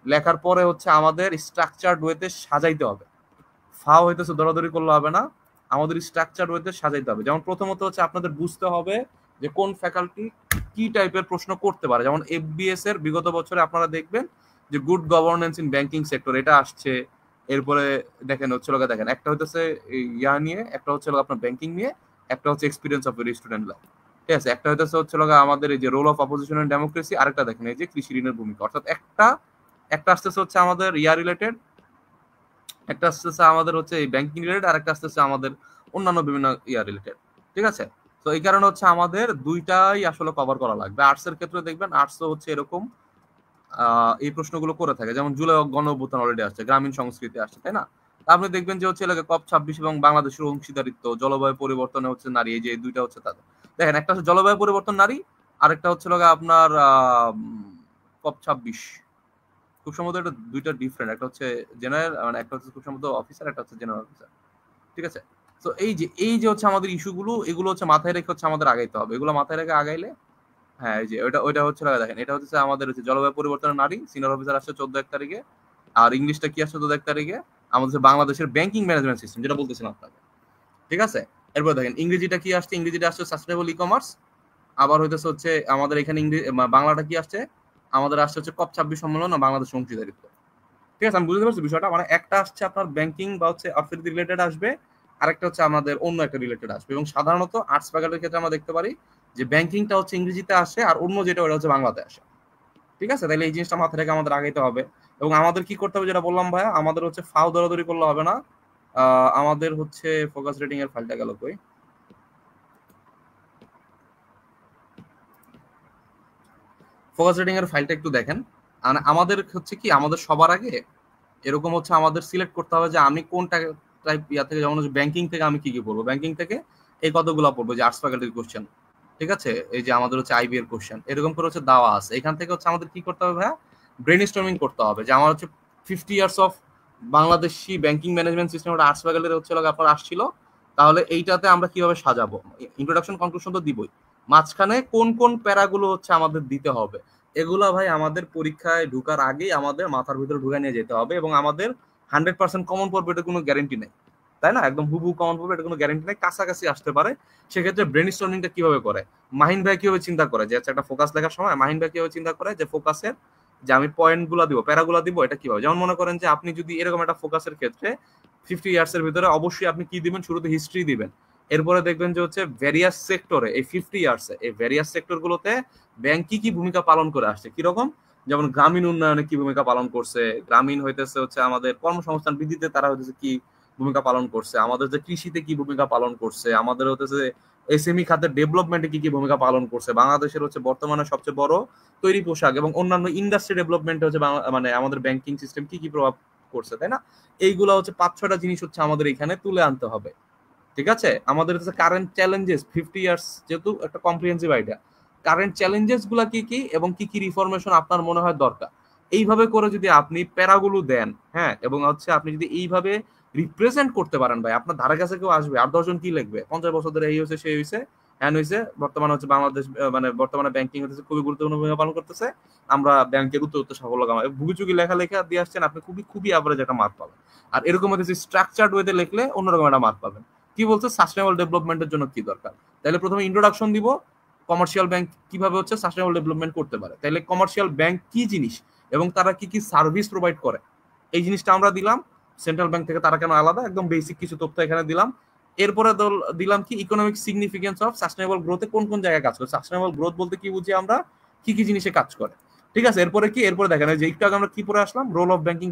লেখার পরে হচ্ছে আমাদের স্ট্রাকচারড ওয়েতে সাজাইতে হবে। ফাও হইতেছে দৌড়াদৌড়ি করলে হবে না, আমাদের স্ট্রাকচার ওয়েতে সাজাইতে হবে। যেমন প্রথমত হচ্ছে আপনাদের বুঝতে হবে যে কোন ফ্যাকাল্টি কি টাইপের প্রশ্ন করতে পারে। যেমন এফবিএস এর বিগত বছরে আপনারা দেখবেন যে good governance in banking sector, এটা আসছে। এরপরে দেখেন হচ্ছে দেখেন একটা হইতেছে ইয়া নিয়ে, একটা হচ্ছে আপনার ব্যাংকিং নিয়ে, একটা হচ্ছে এক্সপিরিয়েন্স অফ স্টুডেন্ট লাইফ, ঠিক আছে। একটা হচ্ছে আমাদের এই যে role of opposition and democracy, আরেকটা দেখেন এই যে কৃষি ঋণের ভূমিকা। অর্থাৎ একটা আসতেছে হচ্ছে আমাদের ইয়া রিলেটেড, একটা আসতেছে আমাদের হচ্ছে এই ব্যাংকিং রিলেটেড, আর একটা আসতেছে আমাদের অন্যান্য বিভিন্ন ইয়া রিলেটেড, ঠিক আছে। তো এই কারণে হচ্ছে আমাদের দুইটাই আসলে কভার করা লাগবে। আর্টস এর ক্ষেত্রে দেখবেন আর্টস হচ্ছে এরকম এই প্রশ্নগুলো করে থাকে, যেমন জুলাই গণ অভ্যুত্থান অলরেডি আসছে, গ্রামীণ সংস্কৃতি আসছে, তাই না? আপনি দেখবেন যে হচ্ছে COP26 এবং বাংলাদেশের অংশীদারিত্ব, জলবায়ু পরিবর্তনে হচ্ছে নারী, এই যে দুইটা হচ্ছে তাদের। দেখেন একটা হচ্ছে জলবায়ু পরিবর্তন নারী, আরেকটা হচ্ছে আপনার COP26। খুব সম্ভবত এটা দুইটা ডিফারেন্ট, একটা হচ্ছে জেনারেল, মানে একটা হচ্ছে খুব সম্ভবত অফিসার, একটা হচ্ছে জেনারেল অফিসার, ঠিক আছে। তো এই যে হচ্ছে আমাদের ইস্যুগুলো, এগুলো হচ্ছে মাথায় রেখে হচ্ছে আমাদের আগাইতে হবে। এগুলো মাথায় রেখে আগাইলে, হ্যাঁ এই যে ওইটা হচ্ছে দেখেন, এটা হচ্ছে আমাদের হচ্ছে জলবায়ু পরিবর্তনের নারী, সিনিয়র অফিসার আসছে 14 তারিখে। আর ইংলিশটা কি আসছে 14 তারিখে, আমাদের বাংলাদেশের ব্যাংকিং ম্যানেজমেন্ট সিস্টেম, যেটা বলতেছিলাম আপনাকে, ঠিক আছে। এরপর দেখেন ইংরেজিটা কি আসছে, ইংরেজিটা আসছে সাস্টেনেবল ই কমার্স। আবার হচ্ছে আমাদের এখানে বাংলাটা কি আসছে, আমাদের আসছে হচ্ছে COP26 সম্মেলন ও বাংলাদেশ অংশীদারিত্ব, ঠিক আছে। আমি বুঝতে পারছি বিষয়টা, মানে একটা আসছে আপনার ব্যাংকিং বা হচ্ছে অর্থনীতি রিলেটেড আসবে, আরেকটা হচ্ছে আমাদের অন্য একটা রিলেটেড আসবে। এবং সাধারণত আর্টস ফ্যাকাল্টির ক্ষেত্রে আমরা দেখতে পারি যে ব্যাংকিংটা হচ্ছে ইংরেজিতে আসে, আর অন্য যেটা ওটা হচ্ছে বাংলাতে আসে, ঠিক আছে। তাহলে এই জিনিসটা মাথায় রেখে আমাদের আগাইতে হবে। এবং আমাদের কি করতে হবে, যেটা বললাম ভাইয়া, আমাদের হচ্ছে ফাও দৌড়াদৌড়ি করলে হবে না। আমাদের হচ্ছে ফোকাস রেটিং এর ফাইলটা গেল কই, ফোকাস রেটিং এর ফাইলটা একটু দেখেন। আমাদের হচ্ছে কি, আমাদের সবার আগে এরকম হচ্ছে আমাদের সিলেক্ট করতে হবে যে আমি কোনটা টাইপ ইয়া থেকে, যেমন হচ্ছে ব্যাংকিং থেকে আমি কি কি পড়বো, ব্যাংকিং থেকে এই কতগুলো পড়বো, যে আর্টস ফ্যাকাল্টির কোশ্চেন, ঠিক আছে। এই যে আমাদের হচ্ছে আইবি এর কোশ্চেন এরকম করে হচ্ছে দেওয়া আছে। এখান থেকে হচ্ছে আমাদের কি করতে হবে ভাইয়া, ব্রেন স্টর্মিং করতে হবে যে আমার হচ্ছে 50 years of Bangladeshi banking management system, ওটা আর্টস ফ্যাকাল্টির হচ্ছে আপনার আসছিল। তাহলে এইটাতে আমরা কিভাবে সাজাবো, ইন্ট্রোডাকশন কনক্লুশন তো দিবই, মাঝখানে কোন কোন প্যারাগুলো হচ্ছে আমাদের দিতে হবে, এগুলা ভাই আমাদের পরীক্ষায় ঢুকার আগেই আমাদের মাথার ভিতরে ঢুকে নিয়ে যেতে হবে। এবং আমাদের 100% কমন পড়বে এটা কোনো গ্যারেন্টি নেই, তাই না? একদম হুবহু কমন পড়বে এটা কোনো গ্যারেন্টি নেই, কাছাকাছি আসতে পারে। সেক্ষেত্রে ব্রেন স্টর্মিংটা কিভাবে করে, মাহিন ভাই কিভাবে চিন্তা করে, যে একটা ফোকাস লেখার সময় মাহিন ভাই কিভাবে চিন্তা করে যে ফোকাসের যে আমি পয়েন্ট গুলা দিব, প্যারাগুলা দিব, এটা কিভাবে? যেমন মনে করেন যে আপনি যদি এরকম একটা ফোকাসের ক্ষেত্রে 50 ইয়ার্স এর ভিতরে অবশ্যই আপনি কি দিবেন, শুরুতে হিস্ট্রি দিবেন। এরপরে দেখবেন যে হচ্ছে ভেরিয়াস সেক্টরে এই 50 ইয়ার্সে এই ভেরিয়াস সেক্টর গুলোতে ব্যাংক কি কি ভূমিকা পালন করে আসছে, কিরকম, যেমন গ্রামীণ উন্নয়নে কি ভূমিকা পালন করছে, গ্রামীণ হইতেছে হচ্ছে আমাদের কর্মসংস্থান বৃদ্ধিতে তারা হইতেছে কি ভূমিকা পালন করছে, আমাদের যে কৃষিতে কি ভূমিকা পালন করছে, আমাদের হতেছে এসএমই খাতের ডেভেলপমেন্টে কি কি ভূমিকা পালন করছে, বাংলাদেশের হচ্ছে বর্তমানে সবচেয়ে বড় তৈরি পোশাক এবং অন্যান্য ইন্ডাস্ট্রি ডেভেলপমেন্টে হচ্ছে মানে আমাদের ব্যাংকিং সিস্টেম কি কি প্রভাব করছে, তাই না? এইগুলা হচ্ছে 5-6টা জিনিস হচ্ছে আমাদের এখানে তুলে আনতে হবে। ঠিক আছে, আমাদের হচ্ছে কারেন্ট চ্যালেঞ্জেস 50 ইয়ার্স যেহেতু একটা কম্প্রিহেন্সিভ আইডিয়া, কারেন্ট চ্যালেঞ্জেস গুলা কি কি এবং কি কি রিফরমেশন আপনার মনে হয় দরকার, এইভাবে করে যদি আপনি প্যারাগুলো দেন, হ্যাঁ, এবং হচ্ছে আপনি যদি এইভাবে রিপ্রেজেন্ট করতে পারেন, ভাই আপনার ধারে কাছে কেউ আসবে, 8-10 জন কি লিখবে, 50 বছর ধরে এই হয়েছে সেই হয়েছে হ্যান হয়েছে, বর্তমানে হচ্ছে বাংলাদেশ মানে বর্তমানে ব্যাংকিং হচ্ছে খুবই গুরুত্বপূর্ণ ভূমিকা পালন করতেছে, আমরা ব্যাংকের উত্তর সাফল্য কামাই, ভুগিচুগি লেখা দিয়ে আসছেন, আপনি খুবই খুবই অ্যাভারেজ একটা মার্ক পাবেন। আর এরকম হচ্ছে স্ট্রাকচার্ড ওয়েতে লিখলে অন্যরকম একটা মার্ক পাবেন। কি বলছে সাস্টেনেবল ডেভেলপমেন্টের জন্য কি দরকার, তাহলে প্রথমে ইন্ট্রোডাকশন দিব কমার্শিয়াল ব্যাংক কিভাবে হচ্ছে সাস্টেনেবল ডেভেলপমেন্ট করতে পারে, তাহলে কমার্শিয়াল ব্যাংক কি জিনিস এবং তারা কি কি সার্ভিস প্রোভাইড করে এই জিনিসটা আমরা দিলাম। সেন্ট্রাল ব্যাংক থেকে তারা কেন আলাদা, একদম বেসিক কিছু তথ্য এখানে দিলাম। এরপরে দিলাম কি ইকোনমিক সিগনিফিকেন্স অফ সাস্টেনেবল গ্রোথে কোন কোন জায়গায় কাজ করে, সাস্টেনেবল গ্রোথ বলতে কি বুঝি আমরা, কি কি জিনিসে কাজ করে। ঠিক আছে, এরপরে কি, এরপরে দেখেন যে একটু আগে আমরা কি পরে আসলাম, role of banking,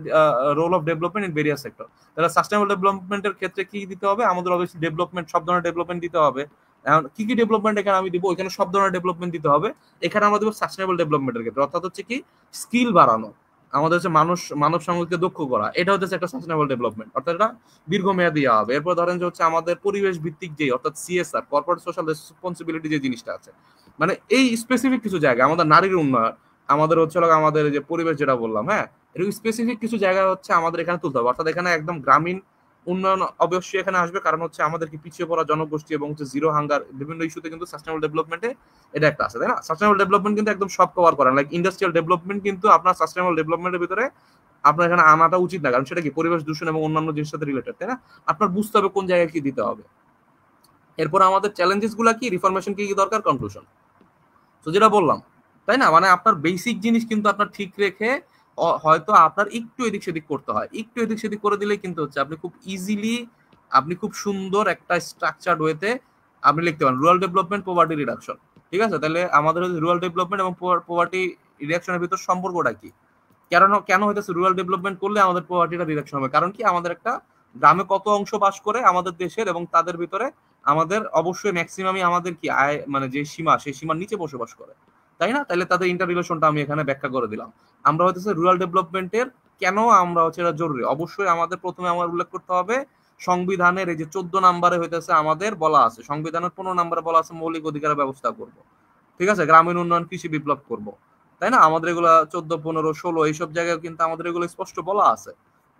role of development in various sector. তাহলে সাস্টেনেবল ডেভেলপমেন্টের ক্ষেত্রে কি দিতে হবে, আমাদের অবশ্যই ডেভেলপমেন্ট, সব ধরনের ডেভেলপমেন্ট দিতে হবে। এখন কি কি ডেভেলপমেন্ট এখানে আমি দিব, এখানে সব ধরনের ডেভেলপমেন্ট দিতে হবে। এখানে আমরা দিব সাস্টেনেবল ডেভেলপমেন্টের ক্ষেত্রে, অর্থাৎ হচ্ছে কি স্কিল বাড়ানো, আমাদের হচ্ছে মানব সম্পদকে দক্ষ করা, এটা হচ্ছে একটা সাস্টেনেবল ডেভেলপমেন্ট, অর্থাৎ এটা দীর্ঘমেয়াদী হবে। এরপর ধরেন যে হচ্ছে আমাদের পরিবেশ ভিত্তিক যে, অর্থাৎ সিএসআর, কর্পোরেট সোশ্যাল রেসপন্সিবিলিটি যে জিনিসটা আছে, মানে এই স্পেসিফিক কিছু জায়গা, আমাদের নারীর উন্নয়ন, আমাদের হচ্ছে আমাদের যে পরিবেশ যেটা বললাম, হ্যাঁ, এরকম স্পেসিফিক কিছু জায়গা হচ্ছে আমাদের এখানে তুলতে হবে। অর্থাৎ এখানে একদম গ্রামীণ উন্নয়ন অবশ্যই এখানে আসবে, কারণ হচ্ছে আমাদের কি পিছিয়ে পড়া জনগোষ্ঠী এবং হচ্ছে জিরো হাঙ্গার বিভিন্ন ইস্যুতে কিন্তু সাস্টেনেবল ডেভেলপমেন্টে এটা একটা আছে, তাই না? সাস্টেনেবল ডেভেলপমেন্ট কিন্তু একদম সব কভার করে, লাইক ইন্ডাস্ট্রিয়াল ডেভেলপমেন্ট কিন্তু আপনার সাস্টেনেবল ডেভেলপমেন্টের ভিতরে আপনার এখানে আনাটা উচিত না, কারণ সেটা কি পরিবেশ দূষণ এবং অন্যান্য জিনিসের সাথে রিলেটেড, তাই না? আপনার বুঝতে হবে কোন জায়গায় কি দিতে হবে। এরপর আমাদের চ্যালেঞ্জেস গুলা কি, রিফরমেশন কি কি দরকার, কনক্লুশন। তো যেটা বললাম, তাই না, মানে আপনার বেসিক জিনিস কিন্তু আপনার ঠিক রেখে হয়তো আপনার একটু এদিক সেদিক করতে হয়, একটু এদিক সেদিক করে দিলে কিন্তু হচ্ছে আপনি খুব ইজিলি, আপনি খুব সুন্দর একটা স্ট্রাকচার্ড ওয়েতে আপনি লিখতে পারেন রুরাল ডেভেলপমেন্ট, পভার্টি রিডাকশন। ঠিক আছে, তাহলে আমাদের রুরাল ডেভেলপমেন্ট এবং পভার্টি রিডাকশনের ভিতর সম্পর্কটা কি, কেন কেন হইতেছে রুরাল ডেভেলপমেন্ট করলে আমাদের পভার্টিটা রিডাকশন হবে, কারণ কি আমাদের একটা গ্রামে কত অংশ বাস করে আমাদের দেশের, এবং তাদের ভিতরে আমাদের অবশ্যই ম্যাক্সিমামই আমাদের কি আয়, মানে যে সীমা, সেই সীমার নিচে বসবাস করে, তাই না? তাহলে তাদের ইন্টার রিলেশনটা আমি এখানে ব্যাখ্যা করে দিলাম। আমরা হচ্ছে রুরাল ডেভেলপমেন্টের কেন আমরা হচ্ছে এটা জরুরি, অবশ্যই আমাদের প্রথমে আমার উল্লেখ করতে হবে সংবিধানের এই যে 14 নম্বরে হইতেছে আমাদের বলা আছে, সংবিধানের 15 নম্বরে বলা আছে মৌলিক অধিকারের ব্যবস্থা করব। ঠিক আছে, গ্রামীণ উন্নয়ন, কৃষি বিপ্লব করব, তাই না? আমাদের এগুলা 14, 15, 16 এইসব জায়গায় কিন্তু আমাদের এগুলো স্পষ্ট বলা আছে।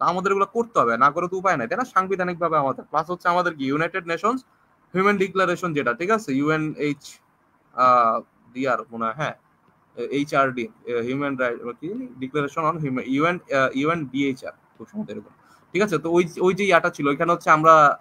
আমাদের এগুলো করতে হবে, না করে তো উপায় নাই, তাই না? সাংবিধানিক ভাবে আমাদের প্লাস হচ্ছে আমাদের কি ইউনাইটেড নেশনস হিউম্যান ডিক্লারেশন, যেটা ঠিক আছে ইউএনএইচ ডিআর মনে হয়, হ্যাঁ, এইচআরডি, হিউম্যান রাইট কি ডিক্লারেশন অন ইউএনডিএইচআর, খুব সম্ভবত এরকম। ঠিক আছে, তো ওই যে ইয়াটা ছিল ওইখানে হচ্ছে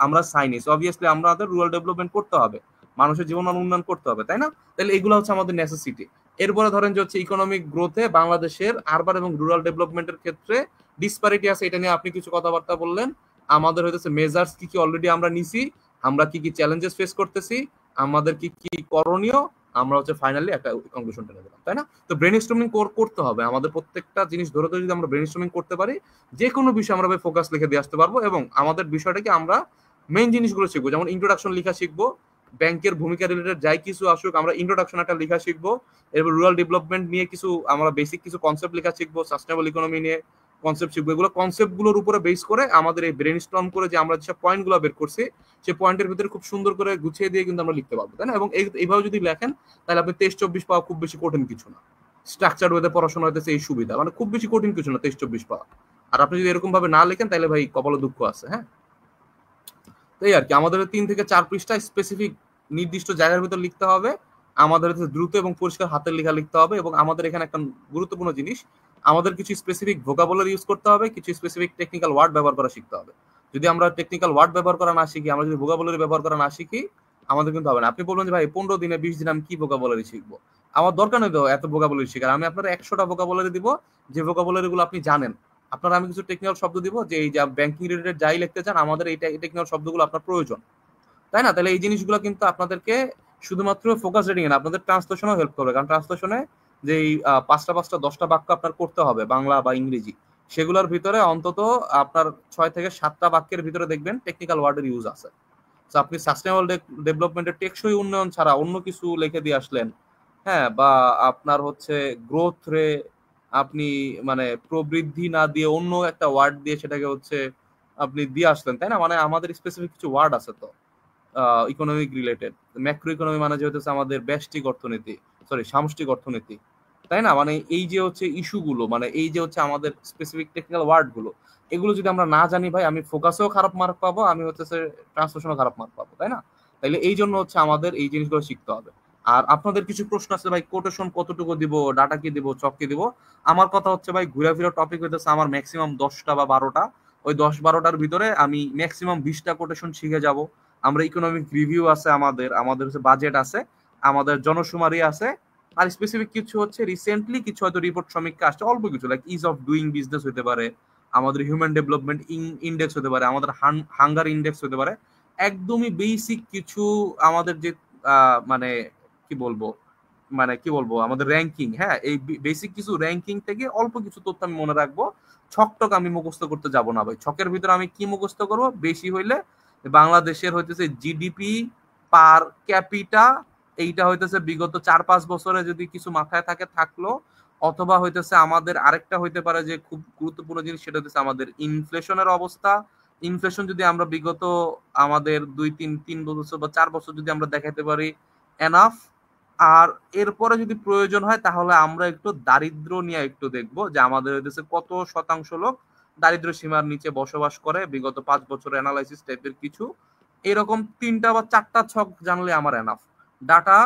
আমরা সাইনিস, অবভিয়াসলি আমাদের রুরাল ডেভেলপমেন্ট করতে হবে, মানুষের জীবন উন্নয়ন করতে হবে, তাই না? তাহলে এগুলো হচ্ছে আমাদের নেসেসিটি। এরপরে ধরেন যে হচ্ছে ইকোনমিক গ্রোথে বাংলাদেশের আরবান এবং রুরাল ডেভেলপমেন্টের ক্ষেত্রে ডিসপ্যারিটি আছে, এটা নিয়ে আপনি কিছু কথাবার্তা বললেন। আমাদের হইতেছে মেজার্স কি কি অলরেডি আমরা নিছি, আমরা কি কি চ্যালেঞ্জেস ফেস করতেছি, আমাদের কি কি করণীয়, আমরা হচ্ছে ফাইনালি একটা কনক্লুশন টেনে দিলাম, তাই না? তো ব্রেনস্টর্মিং করতে হবে, আমাদের প্রত্যেকটা জিনিস ধরে ধরে যদি আমরা ব্রেনস্টর্মিং করতে পারি, যে কোনো বিষয় আমরা ফোকাস লিখে দিয়ে আসতে পারবো, এবং আমাদের বিষয়টাকে আমরা মেইন জিনিসগুলো শিখবো, যেমন ইন্ট্রোডাকশন লেখা শিখবো, ব্যাংকের ভূমিকা রিলেটেড যাই কিছু আসুক আমরা ইন্ট্রোডাকশন একটা লেখা শিখবো। এরপর রুরাল ডেভেলপমেন্ট নিয়ে কিছু আমরা বেসিক কিছু কনসেপ্ট লেখা শিখবো, সাস্টেনেবল ইকোনমি নিয়ে কনসেপ্ট শিখবো। এগুলো কনসেপ্ট গুলোর উপরে বেস করে আমাদের এই ব্রেন স্টর্ম করে যে আমরা যেসব পয়েন্ট গুলো বের করছি, সেই পয়েন্টের ভিতরে খুব সুন্দর করে গুছিয়ে দিয়ে কিন্তু আমরা লিখতে পারবো, তাই না? এবং এইভাবে যদি লেখেন তাহলে আপনি 23-24 পাওয়া খুব বেশি কঠিন কিছু না। স্ট্রাকচার ওয়েতে পড়াশোনা হইতেছে এই সুবিধা, মানে খুব বেশি কঠিন কিছু না 23-24 পাওয়া। আর আপনি যদি এরকম ভাবে না লেখেন তাহলে ভাই কপালে দুঃখ আছে, হ্যাঁ। তাই আর কি, আমাদের 3 থেকে 4 পৃষ্ঠা স্পেসিফিক নির্দিষ্ট জায়গার ভিতর লিখতে হবে, আমাদের দ্রুত এবং পরিষ্কার হাতের লেখা লিখতে হবে, এবং আমাদের এখানে একটা গুরুত্বপূর্ণ জিনিস, আমাদের কিছু স্পেসিফিক ভোকাবুলারি ইউজ করতে হবে, কিছু স্পেসিফিক টেকনিক্যাল ওয়ার্ড ব্যবহার করা শিখতে হবে। যদি আমরা টেকনিক্যাল ওয়ার্ড ব্যবহার করা না শিখি, আমরা যদি ভোকাবুলারি ব্যবহার করা না শিখি, আমাদের কিন্তু হবে না। আপনি বলবেন যে ভাই 15 দিনে 20 দিনে আমি কি ভোকাবুলারি শিখবো, আমার দরকার নেই তো এত ভোকাবুলারি শেখার, আমি আপনার 100টা ভোকাবুলারি দিব, যে ভোকাবুলারি গুলো আপনি জানেন। আপনার আমি কিছু টেকনিক্যাল শব্দ দিব, যে এই যে ব্যাংকিং রিলেটেড যাই লিখতে চান আমাদের এই টেকনিক্যাল শব্দগুলো আপনার প্রয়োজন, তাই না? তাহলে এই জিনিসগুলো কিন্তু আপনাদেরকে শুধুমাত্র ফোকাস রিডিং না, আপনাদের ট্রান্সলেশনও হেল্প করবে, কারণ ট্রান্সলেশনে যে এই 5টা 10টা বাক্য আপনার করতে হবে বাংলা বা ইংরেজি, সেগুলোর ভিতরে অন্তত আপনার 6 থেকে 7টা বাক্যের ভিতরে দেখবেন টেকনিক্যাল ওয়ার্ডের ইউজ আছে। তো আপনি সাস্টেনেবল ডেভেলপমেন্টের টেকসই উন্নয়ন ছাড়া অন্য কিছু লিখে দিয়ে আসলেন, হ্যাঁ, বা আপনার হচ্ছে গ্রোথ রে আপনি মানে প্রবৃদ্ধি না দিয়ে অন্য একটা ওয়ার্ড দিয়ে সেটাকে হচ্ছে আপনি দিয়ে আসলেন, তাই না? মানে আমাদের স্পেসিফিক কিছু ওয়ার্ড আছে তো ইকোনমিক রিলেটেড। ম্যাক্রো ইকোনমি মানে যে হচ্ছে আমাদের ব্যষ্টিক অর্থনীতি, সরি সামষ্টিক অর্থনীতি, তাই না? মানে এই যে হচ্ছে ইস্যুগুলো, মানে এই যে হচ্ছে আমাদের স্পেসিফিক টেকনিক্যাল ওয়ার্ড গুলো, এগুলো যদি আমরা না জানি ভাই, আমি ফোকাসেও খারাপ মার্ক পাবো, আমি হচ্ছে ট্রান্সলেশনও খারাপ মার্ক পাবো, তাই না? তাইলে এই জন্য হচ্ছে আমাদের এই জিনিসগুলো শিখতে হবে। আর আপনাদের কিছু প্রশ্ন আছে ভাই, কোটেশন কতটুকু দিব, ডাটা কি দিব, চক কি দিব? আমার কথা হচ্ছে ভাই, ঘুরে ফিরে টপিক হইতেছে আমার ম্যাক্সিমাম 10টা বা 12টা, ওই 10-12টার ভিতরে আমি ম্যাক্সিমাম 20টা কোটেশন শিখে যাব। আমরা ইকোনমিক রিভিউ আছে, আমাদের আমাদের হচ্ছে বাজেট আছে, আমাদের জনশুমারি আছে, আর স্পেসিফিক কিছু হচ্ছে রিসেন্টলি কিছু হয়তো রিপোর্ট সমীক্ষা আসছে, অল্প কিছু, like is of doing business হতে পারে, আমাদের হিউম্যান ডেভেলপমেন্ট ইন্ডেক্স হতে পারে, আমাদের হাঙ্গার ইন্ডেক্স হতে পারে। একদমই বেসিক কিছু আমাদের যে মানে কি বলবো, আমাদের র্যাঙ্কিং, হ্যাঁ, এই বেসিক কিছু র্যাঙ্কিং থেকে অল্প কিছু তথ্য আমি মনে রাখবো। ছকটক আমি মুখস্থ করতে যাব না ভাই। ছকের ভিতরে আমি কি মুখস্থ করবো? বেশি হইলে বাংলাদেশের হইতেছে জিডিপি পার ক্যাপিটা, এইটা হইতেছে বিগত 4-5 বছরে যদি কিছু মাথায় থাকে থাকলো, অথবা হইতেছে আমাদের আরেকটা হইতে পারে যে খুব গুরুত্বপূর্ণ জিনিস, সেটা হচ্ছে আমাদের ইনফ্লেশনের অবস্থা। ইনফ্লেশন যদি আমরা বিগত আমাদের 2-3 বছর বা 4 বছর যদি আমরা দেখাতে পারি, এনাফ। আর এরপরে যদি প্রয়োজন হয় তাহলে আমরা একটু দারিদ্র নিয়ে একটু দেখবো, যে আমাদের দেশে কত শতাংশ লোক দারিদ্র সীমার নিচে বসবাস করে, বিগত 5 বছর অ্যানালাইসিস টাইপের কিছু। এরকম 3টা বা 4টা ছক জানলে আমার এনাফ। ডাটা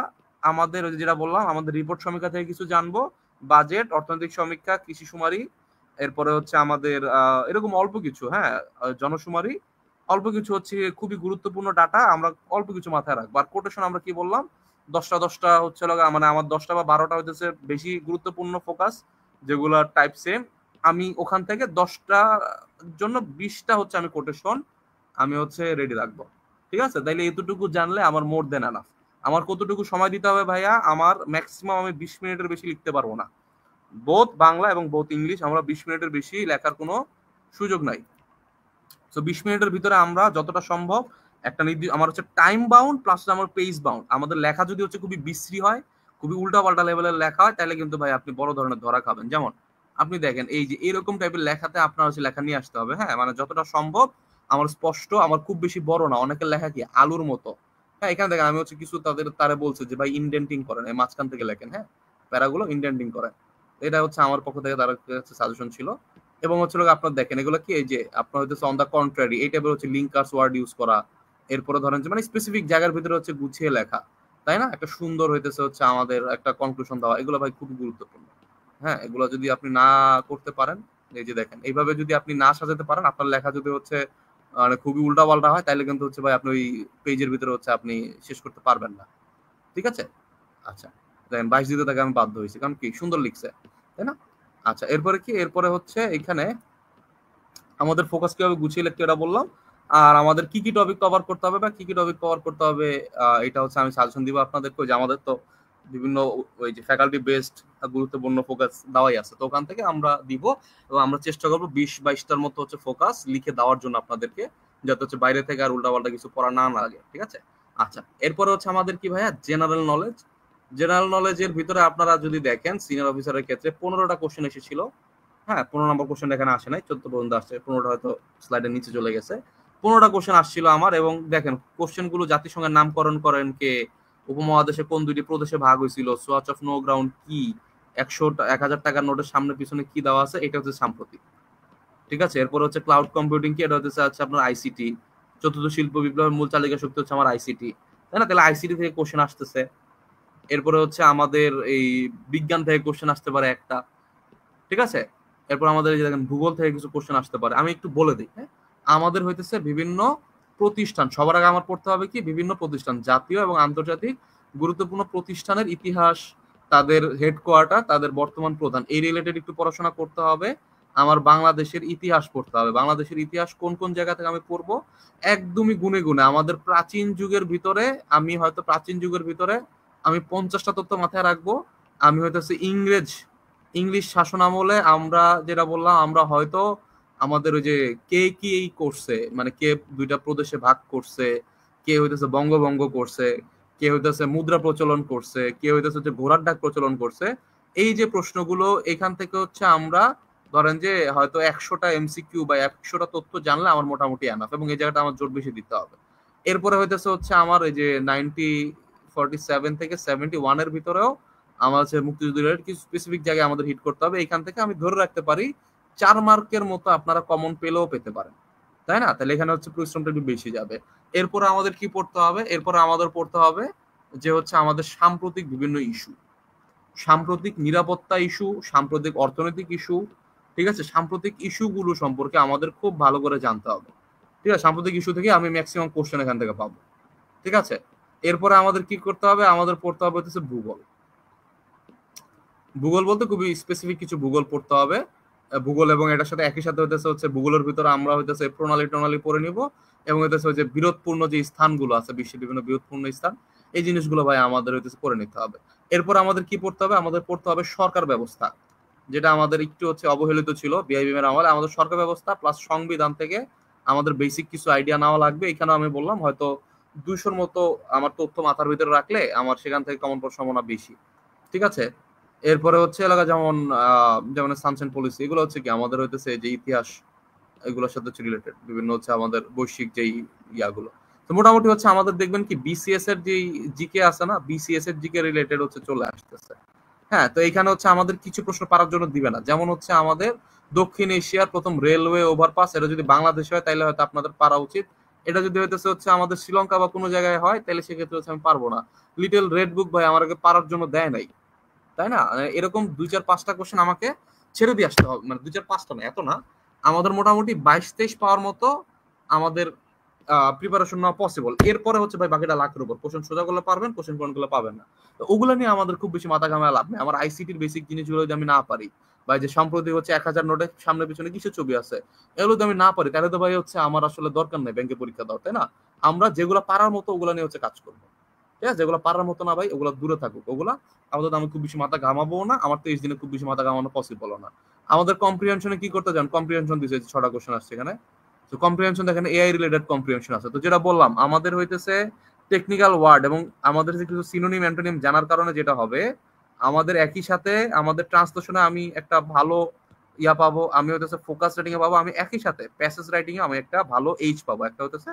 আমাদের ওই যেটা বললাম, আমাদের রিপোর্ট সমীক্ষা থেকে কিছু জানবো, বাজেট, অর্থনৈতিক সমীক্ষা, কৃষি শুমারি, এরপরে হচ্ছে আমাদের এরকম অল্প কিছু, হ্যাঁ, জনশুমারি, অল্প কিছু হচ্ছে খুবই গুরুত্বপূর্ণ ডাটা আমরা অল্প কিছু মাথায় রাখবো। আর কোটেশন আমরা কি বললাম, 10টা হচ্ছে মানে আমার 10টা বা 12টা হচ্ছে বেশি গুরুত্বপূর্ণ ফোকাস, যেগুলো টাইপ সেম। আমি ওখান থেকে 10টা জন্য 20টা হচ্ছে আমি কোটেশন আমি হচ্ছে রেডি রাখবো, ঠিক আছে? তাইলে এতটুকু জানলে আমার মোর দেন এনাফ। আমার কতটুকু সময় দিতে হবে ভাইয়া? আমার ম্যাক্সিমাম আমি 20 মিনিটের বেশি লিখতে পারবো না, বোথ বাংলা এবং বোথ ইংলিশ। আমরা 20 মিনিটের বেশি লেখার কোনো সুযোগ নাই। তো 20 মিনিটের ভিতরে আমরা যতটা সম্ভব একটা আমার হচ্ছে টাইম বাউন্ড প্লাস আমার পেজ বাউন্ড। আমাদের লেখা যদি হচ্ছে খুবই বিশ্রী হয়, খুবই উল্টা পাল্টা লেভেলের লেখা হয়, তাহলে কিন্তু ভাই আপনি বড় ধরনের ধরা খাবেন। যেমন আপনি দেখেন এই যে এরকম টাইপের লেখাতে আপনার হচ্ছে লেখা নিয়ে আসতে হবে, হ্যাঁ, মানে যতটা সম্ভব আমার স্পষ্ট, আমার খুব বেশি বড় না। অনেকের লেখা কি আলুর মতো, হ্যাঁ, এখানে দেখেন আমি হচ্ছে কিছু তারা বলছে যে ভাই ইনডেন্টিং করেন, এই মাঝখান থেকে লেখেন, হ্যাঁ, প্যারাগুলো ইনডেন্টিং করেন। এটা হচ্ছে আমার পক্ষ থেকে তার কাছে সাজেশন ছিল। এবং হচ্ছে আপনার দেখেন এগুলো কি, এই যে আপনার হচ্ছে অন দা কন্ট্রারি এই টাইপের হচ্ছে লিঙ্কার্স ওয়ার্ড ইউজ করা। এরপরে ধরেন যে মানে স্পেসিফিক জায়গার ভিতরে হচ্ছে গুছিয়ে লেখা, তাই না? একটা সুন্দর হইতেছে হচ্ছে আমাদের একটা কনক্লুশন দেওয়া, এগুলো ভাই খুবই গুরুত্বপূর্ণ। হ্যাঁ, এগুলো যদি আপনি না করতে পারেন, এই যে দেখেন এইভাবে যদি আপনি না সাজাতে পারেন, আপনার লেখা যদি হচ্ছে মানে খুবই উল্টা পাল্টা হয়, তাহলে কিন্তু হচ্ছে ভাই আপনি ওই পেজের ভিতরে হচ্ছে আপনি শেষ করতে পারবেন না, ঠিক আছে? আচ্ছা, দেখেন 22 দিতে তাকে আমি বাধ্য হয়েছি, কারণ কি সুন্দর লিখছে, তাই না? আচ্ছা, এরপরে কি, এরপরে হচ্ছে এখানে আমাদের ফোকাস কিভাবে গুছিয়ে লিখতে এটা বললাম। আর আমাদের কি কি টপিক কভার করতে হবে বা কি কি টপিক কভার করতে হবে, এটা হচ্ছে আমি সাজেশন দিব আপনাদেরকে। যে আমাদের তো বিভিন্ন ওই যে ফ্যাকাল্টি বেসড গুরুত্বপূর্ণ ফোকাস দেওয়াই আছে, তো ওখান থেকে আমরা দিব। এবং আমরা চেষ্টা করবো 20-22টার মতো হচ্ছে ফোকাস লিখে দেওয়ার জন্য আপনাদেরকে, যাতে হচ্ছে বাইরে থেকে আর উল্টাপাল্টা কিছু পড়া না লাগে, ঠিক আছে? আচ্ছা, এরপরে হচ্ছে আমাদের কি ভাইয়া, জেনারেল নলেজ। জেনারেল নলেজের ভিতরে আপনারা যদি দেখেন সিনিয়র অফিসারের ক্ষেত্রে 15টা কোশ্চেন এসেছিল। হ্যাঁ, 15 নম্বর কোশ্চেন এখানে আসে নাই, 14 পর্যন্ত আসছে, 15টা হয়তো স্লাইডের নিচে চলে গেছে। 15টা কোশ্চেন আসছিল আমার। এবং দেখেন কোশ্চেন গুলো জাতিসংঘের নামকরণ করেন কে, উপমহাদেশে কোন 2টি প্রদেশে ভাগ হয়েছিল, সোয়াচ অফ নো গ্রাউন্ড কি, 1000 টাকার নোটের সামনে পিছনে কি দেওয়া আছে, এটা হচ্ছে সাম্প্রতিক, ঠিক আছে? এরপর হচ্ছে ক্লাউড কম্পিউটিং কি, এটা হচ্ছে আপনার আইসিটি। চতুর্থ শিল্প বিপ্লবের মূল চালিকা শক্তি হচ্ছে আমার আইসিটি, তাই না? তাহলে আইসিটি থেকে কোশ্চেন আসতেছে। এরপরে হচ্ছে আমাদের এই বিজ্ঞান থেকে কোশ্চেন আসতে পারে একটা, ঠিক আছে? এরপর আমাদের এই যে দেখেন ভূগোল থেকে কিছু কোশ্চেন আসতে পারে। আমি একটু বলে দিই, হ্যাঁ, আমাদের হইতেছে বিভিন্ন প্রতিষ্ঠান, সবার আগে আমার পড়তে হবে কি, বিভিন্ন প্রতিষ্ঠান, জাতীয় এবং আন্তর্জাতিক গুরুত্বপূর্ণ প্রতিষ্ঠানের ইতিহাস, তাদের হেডকোয়ার্টার, তাদের বর্তমান প্রধান, এই রিলেটেড একটু পড়াশোনা করতে হবে। আমার বাংলাদেশের ইতিহাস পড়তে হবে, বাংলাদেশের ইতিহাস কোন কোন জায়গা থেকে আমি পড়বো একদমই গুনে গুনে। আমাদের প্রাচীন যুগের ভিতরে আমি হয়তো প্রাচীন যুগের ভিতরে আমি 50টা তথ্য মাথায় রাখবো। আমি হয়তো ইংলিশ শাসন আমলে আমরা যেটা বললাম, আমরা হয়তো আমাদের ওই যে কে কি এই করছে, মানে কে দুইটা প্রদেশে ভাগ করছে, কে হইতেছে বঙ্গভঙ্গ করছে, কে হইতেছে মুদ্রা প্রচলন করছে, কে হইতেছে হচ্ছে ঘোড়ার ডাক প্রচলন করছে, এই যে প্রশ্নগুলো এখান থেকে হচ্ছে আমরা ধরেন যে হয়তো 100টা এমসিকিউ বা 100টা তথ্য জানলে আমার মোটামুটি এনাফ, এবং এই জায়গাটা আমার জোর বেশি দিতে হবে। এরপরে হইতেছে হচ্ছে আমার এই যে 47 থেকে 71 এর ভিতরেও আমার হচ্ছে মুক্তিযুদ্ধের কিছু স্পেসিফিক জায়গায় আমাদের হিট করতে হবে। এখান থেকে আমি ধরে রাখতে পারি 4 মার্কের মতো আপনারা কমন পেলেও পেতে পারেন, তাই না? তাহলে এখানে হচ্ছে পরিশ্রমটা একটু বেশি যাবে। এরপরে আমাদের কি পড়তে হবে? এরপরে আমাদের পড়তে হবে যে হচ্ছে আমাদের সাম্প্রতিক বিভিন্ন ইস্যু, সাম্প্রতিক নিরাপত্তা ইস্যু, সাম্প্রতিক অর্থনৈতিক ইস্যু, ঠিক আছে? সাম্প্রতিক ইস্যুগুলো সম্পর্কে আমাদের খুব ভালো করে জানতে হবে, ঠিক আছে? সাম্প্রতিক ইস্যু থেকে আমি ম্যাক্সিমাম কোশ্চেন এখান থেকে পাবো, ঠিক আছে? এরপরে আমাদের কি করতে হবে? আমাদের পড়তে হবে হচ্ছে ভূগোল। ভূগোল বলতে খুবই স্পেসিফিক কিছু ভূগোল পড়তে হবে। ভূগোল এবং এটার সাথে একই সাথে হইতেছে হচ্ছে ভূগোলের ভিতরে আমরা হইতেছে প্রণালী পড়ে নিব, এবং হইতেছে যে বিরোধপূর্ণ যে স্থানগুলো আছে, বিশ্বের বিভিন্ন বিরোধপূর্ণ স্থান, এই জিনিসগুলো ভাই আমাদের হইতেছে পড়ে নিতে হবে। এরপর আমাদের কি পড়তে হবে? আমাদের পড়তে হবে সরকার ব্যবস্থা, যেটা আমাদের একটু হচ্ছে অবহেলিত ছিল বিআইবিএম এর আমলে। আমাদের সরকার ব্যবস্থা প্লাস সংবিধান থেকে আমাদের বেসিক কিছু আইডিয়া নেওয়া লাগবে। এখানে আমি বললাম হয়তো 200-র মতো আমার তথ্য মাথার ভিতরে রাখলে আমার সেখান থেকে কমন পাওয়ার সম্ভাবনা বেশি, ঠিক আছে? এরপরে হচ্ছে এলাকা যেমন সানশাইন পলিসি, এগুলো হচ্ছে কি আমাদের হইতেছে যে ইতিহাস, এগুলোর সাথে হচ্ছে রিলেটেড বিভিন্ন হচ্ছে আমাদের বৈশ্বিক যেই ইয়াগুলো। তো মোটামুটি হচ্ছে আমাদের দেখবেন কি বিসিএস এর যে জিকে আছে না, বিসিএস এর জিকে রিলেটেড হচ্ছে চলে আসতেছে। হ্যাঁ, তো এখানে হচ্ছে আমাদের কিছু প্রশ্ন পারার জন্য দিবে না, যেমন হচ্ছে আমাদের দক্ষিণ এশিয়ার প্রথম রেলওয়ে ওভারপাস, এটা যদি বাংলাদেশে হয় তাহলে হয়তো আপনাদের পারা উচিত। এটা যদি হইতেছে হচ্ছে আমাদের শ্রীলঙ্কা বা কোনো জায়গায় হয় তাহলে সেক্ষেত্রে হচ্ছে আমি পারবো না। লিটল রেড বুক ভাই আমাকে পারার জন্য দেয় নাই, তাই না? এরকম 2-4-5টা কোশ্চেন আমাকে ছেড়ে দিয়ে আসতে হবে, মানে 2-4-5টা না, এত না, আমাদের মোটামুটি 22-23 পাওয়ার মতো আমাদের প্রিপারেশন নেওয়া পসিবল। এরপরে হচ্ছে ভাই বাকিটা লাখের উপর কোশ্চেন সোজা করলে পারবেন, কোশ্চেন কোনগুলো পাবেন না। তো ওগুলো নিয়ে আমাদের খুব বেশি মাথা ঘামায় লাভ নেই। আমার আইসিটির বেসিক জিনিসগুলো যদি আমি না পারি, বা যে সম্প্রতি হচ্ছে 1000 নোটের সামনে পিছনে কিছু ছবি আছে, এগুলো যদি আমি না পারি তাহলে তো ভাই হচ্ছে আমার আসলে দরকার নেই ব্যাংকে পরীক্ষা দেওয়ার, তাই না? আমরা যেগুলো পারার মতো ওগুলো নিয়ে হচ্ছে কাজ করবো, ঠিক আছে? যেগুলো পারার মতো না ভাই ওগুলো দূরে থাকুক, ওগুলা আপাতত আমি খুব বেশি মাথা ঘামাবো না, আমার 23 দিনে খুব বেশি মাথা ঘামানো পসিবল না। আমাদের কম্প্রিহেনশনে কি করতে যান? কম্প্রিহেনশন দিয়েছে 6টা কোশ্চেন আসছে এখানে। তো কম্প্রিহেনশন দেখেন এআই রিলেটেড কম্প্রিহেনশন আছে। তো যেটা বললাম আমাদের হইতেছে টেকনিক্যাল ওয়ার্ড এবং আমাদের যে কিছু সিনোনিম অ্যান্টোনিম জানার কারণে যেটা হবে, আমাদের একই সাথে আমাদের ট্রান্সলেশনে আমি একটা ভালো ইয়া পাবো, আমি হইতেছে ফোকাস রাইটিং এ পাবো, আমি একই সাথে প্যাসেজ রাইটিং এ আমি একটা ভালো এইচ পাবো, একটা হইতেছে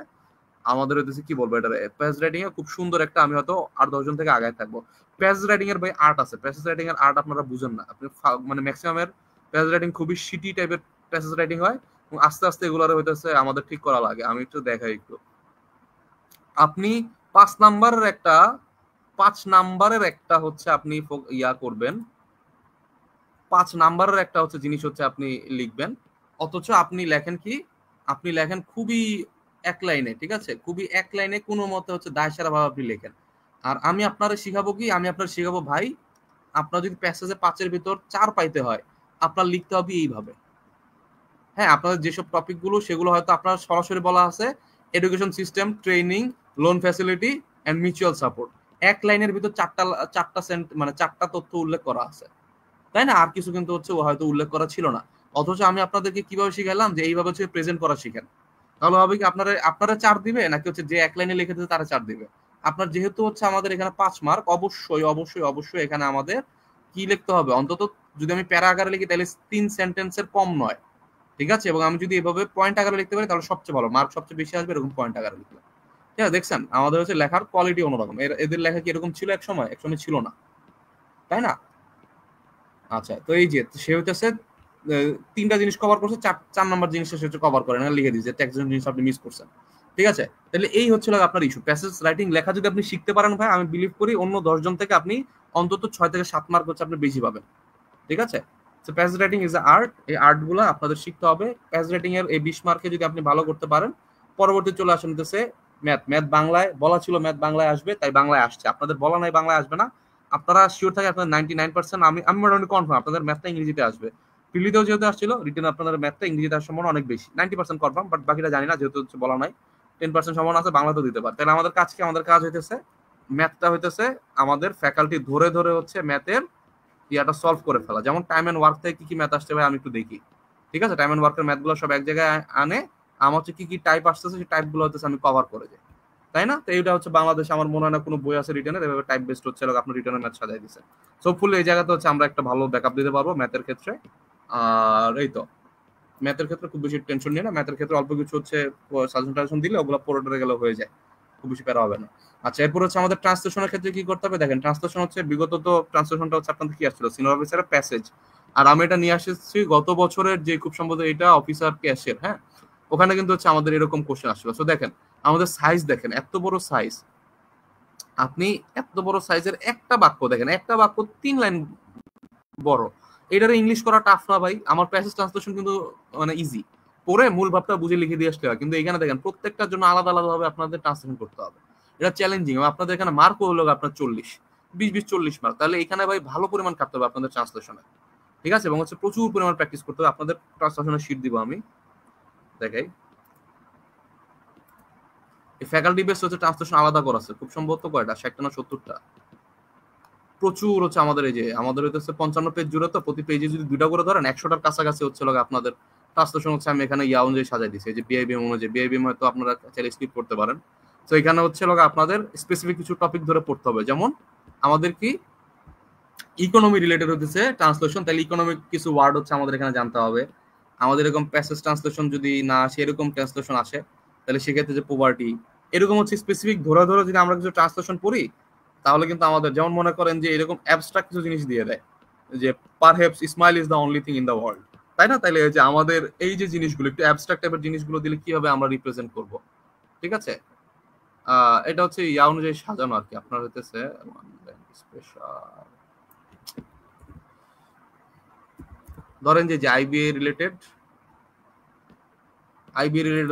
আমাদের হইতেছে কি বলবো এটা, প্যাসেজ রাইটিং এ খুব সুন্দর একটা আমি হয়তো আর 10 জন থেকে আগায় থাকবো। প্যাসেজ রাইটিং এর ভাই আর্ট আছে, প্যাসেজ রাইটিং এর আর্ট আপনারা বুঝেন না, আপনি মানে ম্যাক্সিমাম এর প্যাসেজ রাইটিং খুবই শিটি টাইপের প্যাসেজ রাইটিং হয়, এবং আস্তে আস্তে এগুলো হইতেছে আমাদের ঠিক করা লাগে। আমি একটু দেখাই একটু, আপনি 5 নাম্বারের একটা হচ্ছে আপনি ইয়া করবেন, 5 নাম্বারের একটা হচ্ছে জিনিস হচ্ছে আপনি লিখবেন, অথচ আপনি লেখেন কি, আপনি লেখেন খুবই এক লাইনে, ঠিক আছে? খুবই এক লাইনে কোনো মতে হচ্ছে দায়সারা ভাবে আপনি লেখেন। আর আমি আপনারা শিখাবো কি, আমি আপনার শিখাবো ভাই, আপনার যদি প্যাসেজে 5-এর ভিতর 4 পাইতে হয় আপনার লিখতে হবে এইভাবে। হ্যাঁ, আপনাদের যেসব টপিক গুলো সেগুলো হয়তো আপনার সরাসরি বলা আছে education system, training, loan facility and mutual support, এক লাইনের ভিতর চারটা তথ্য উল্লেখ করা আছে, তাই না? আর কিছু কিন্তু হচ্ছে হয়তো উল্লেখ করা ছিল না। অথচ আমি আপনাদেরকে কিভাবে শিখাইলাম যে এইভাবে হচ্ছে প্রেজেন্ট করা শিখেন। তাহলে হবে কি, আপনারা 4 দিবে নাকি হচ্ছে যে এক লাইনে লিখে দিতে তারা 4 দিবে? আপনার যেহেতু হচ্ছে আমাদের এখানে 5 মার্ক, অবশ্যই অবশ্যই অবশ্যই এখানে আমাদের কি লিখতে হবে, অন্তত যদি আমি প্যারা আকারে লিখি তাহলে 3 সেন্টেন্সের কম নয়, ঠিক আছে? এবং আমি যদি এভাবে পয়েন্ট আকারে লিখতে পারি তাহলে সবচেয়ে ভালো, মার্ক সবচেয়ে বেশি আসবে এরকম পয়েন্ট আকারে লিখলে। ঠিক আছে, দেখছেন আমাদের হচ্ছে লেখার কোয়ালিটি অন্যরকম। এদের লেখা কি এরকম ছিল এক সময়? ছিল না, তাই না? আচ্ছা, তো এই যে সে হইতেছে 3টা জিনিস কভার করছে, 4 নাম্বার জিনিসটা সে হচ্ছে কভার করে না, লিখে দিয়েছে টেক্সট জিনিস আপনি মিস করছেন, ঠিক আছে? তাহলে এই হচ্ছে আপনার ইস্যু। প্যাসেজ রাইটিং লেখা যদি আপনি শিখতে পারেন ভাই, আমি বিলিভ করি অন্য 10 জন থেকে আপনি অন্তত 6 থেকে 7 মার্ক হচ্ছে আপনি বেশি পাবেন, ঠিক আছে? So passage writing is a art, এই আর্ট গুলা আপনাদের শিখতে হবে। প্যাসেজ রাইটিং এর এই 20 মার্কে যদি আপনি ভালো করতে পারেন, পরবর্তী চলে আসেন হইতেছে ম্যাথ বাংলায়, বলা ছিল ম্যাথ বাংলায় আসবে, তাই বাংলায় আসছে। আপনাদের বলা নাই বাংলায় আসবে না, আপনারা শিওর থাকে আপনার 99%, আমি মোটামুটি কনফার্ম আপনাদের ম্যাথটা ইংরেজিতে আসবে। প্রিলিতেও যেহেতু আসছিল, রিটেন আপনাদের ম্যাথটা ইংরেজিতে আসার সম্ভাবনা অনেক বেশি, 90% কনফার্ম, বাট বাকিটা জানি না, যেহেতু বলা নাই। 10% সম্ভাবনা আছে বাংলাতেও দিতে পারে। তাহলে আমাদের কাজ কি? আমাদের কাজ হইতেছে ম্যাথটা হইতেছে আমাদের ফ্যাকাল্টি ধরে ধরে হচ্ছে ম্যাথের ইয়াটা সলভ করে ফেলা। যেমন টাইম এন্ড ওয়ার্ক থেকে কি কি ম্যাথ আসছে ভাই আমি একটু দেখি, ঠিক আছে? টাইম এন্ড ওয়ার্কের ম্যাথগুলো সব এক জায়গায় আনে, আমার হচ্ছে কি কি টাইপ আসতেছে সেই টাইপগুলো হচ্ছে আমি কভার করে যাই, তাই না? তো এইটা হচ্ছে বাংলাদেশে আমার মনে হয় না কোনো বই আছে রিটার্নের এভাবে টাইপ বেসড হচ্ছে আপনার রিটার্নের ম্যাথ সাজাই দিচ্ছে। সো ফুল এই জায়গাতে হচ্ছে আমরা একটা ভালো ব্যাকআপ দিতে পারবো ম্যাথের ক্ষেত্রে। আর এই তো ম্যাথের ক্ষেত্রে খুব বেশি টেনশন নিয়ে না, ম্যাথের ক্ষেত্রে অল্প কিছু হচ্ছে সাজেশন টাজেশন দিলে ওগুলো পড়ে গেলে হয়ে যায়, খুব বেশি প্যারা হবে না। আচ্ছা, এরপর হচ্ছে আমাদের ট্রান্সলেশনের ক্ষেত্রে কি করতে হবে দেখেন। ট্রান্সলেশন হচ্ছে বিগত তো ট্রান্সলেশনটা হচ্ছে আপনাদের কি আসছিল, সিনিয়র অফিসারের প্যাসেজ, আর আমি এটা নিয়ে আসছি গত বছরের যে খুব সম্ভবত এটা অফিসার ক্যাশের, হ্যাঁ, ওখানে কিন্তু হচ্ছে আমাদের এরকম কোশ্চেন আসছিল। সো দেখেন আমাদের সাইজ দেখেন, এত বড় সাইজ, আপনি এত বড় সাইজের একটা বাক্য দেখেন, একটা বাক্য 3 লাইন বড়, এটারে ইংলিশ করা টাফ না ভাই? আমার প্যাসেজ ট্রান্সলেশন কিন্তু মানে ইজি, পড়ে মূল ভাবটা বুঝে লিখে দিয়ে আসতে হয়, কিন্তু এখানে দেখেন প্রত্যেকটার জন্য আলাদা আলাদা ভাবে আপনাদের ট্রান্সলেশন করতে হবে, এটা চ্যালেঞ্জিং। আপনাদের এখানে মার্ক হলো আপনার 40 মার্ক, তাহলে এখানে ভাই ভালো পরিমাণ কাটতে হবে আপনাদের ট্রান্সলেশনে, ঠিক আছে? এবং হচ্ছে প্রচুর পরিমাণ প্র্যাকটিস করতে হবে। আপনাদের ট্রান্সলেশনের শীট দিব আমি, দেখাই। এই ফ্যাকাল্টি বেস হচ্ছে ট্রান্সলেশন আলাদা করা আছে, খুব সম্ভবত কয়টা, 60টা না 70টা, প্রচুর হচ্ছে আমাদের। এই যে আমাদের হচ্ছে 55 পেজ জুড়ে, তো প্রতি পেজে যদি 2টা করে ধরেন 100টার কাছাকাছি হচ্ছে আপনাদের ট্রান্সলেশন হচ্ছে আমি এখানে ইয়া অনুযায়ী সাজাই দিচ্ছি। এই যে বিআইবিএম অনুযায়ী, বিআইবিএম হয়তো আপনারা চাইলে স্কিপ করতে পারেন। তো এখানে হচ্ছে আপনাদের স্পেসিফিক কিছু টপিক ধরে পড়তে হবে, যেমন আমাদের কি ইকোনমি রিলেটেড হচ্ছে ট্রান্সলেশন, তাহলে ইকোনমিক কিছু ওয়ার্ড হচ্ছে আমাদের এখানে জানতে হবে। আমাদের এরকম প্যাসেজ ট্রান্সলেশন যদি না আসে, এরকম ট্রান্সলেশন আসে, তাহলে সেক্ষেত্রে যে পোভার্টি, এরকম হচ্ছে স্পেসিফিক ধরে ধরে যদি আমরা কিছু ট্রান্সলেশন পড়ি, তাহলে কিন্তু আমাদের যেমন মনে করেন যে এরকম অ্যাবস্ট্রাক্ট কিছু জিনিস দিয়ে দেয়, যে perhaps Ismail is the only thing in the world, তাই না? তাইলে যে আমাদের এই যে জিনিসগুলো একটু অ্যাবস্ট্রাক্ট টাইপের জিনিসগুলো দিলে কি হবে, আমরা রিপ্রেজেন্ট করব, ঠিক আছে? এটা হচ্ছে ইয়া অনুযায়ী সাজানো আর কি। আপনার হইতেছে স্পেশাল, ধরেন যে আইবিএ রিলেটেড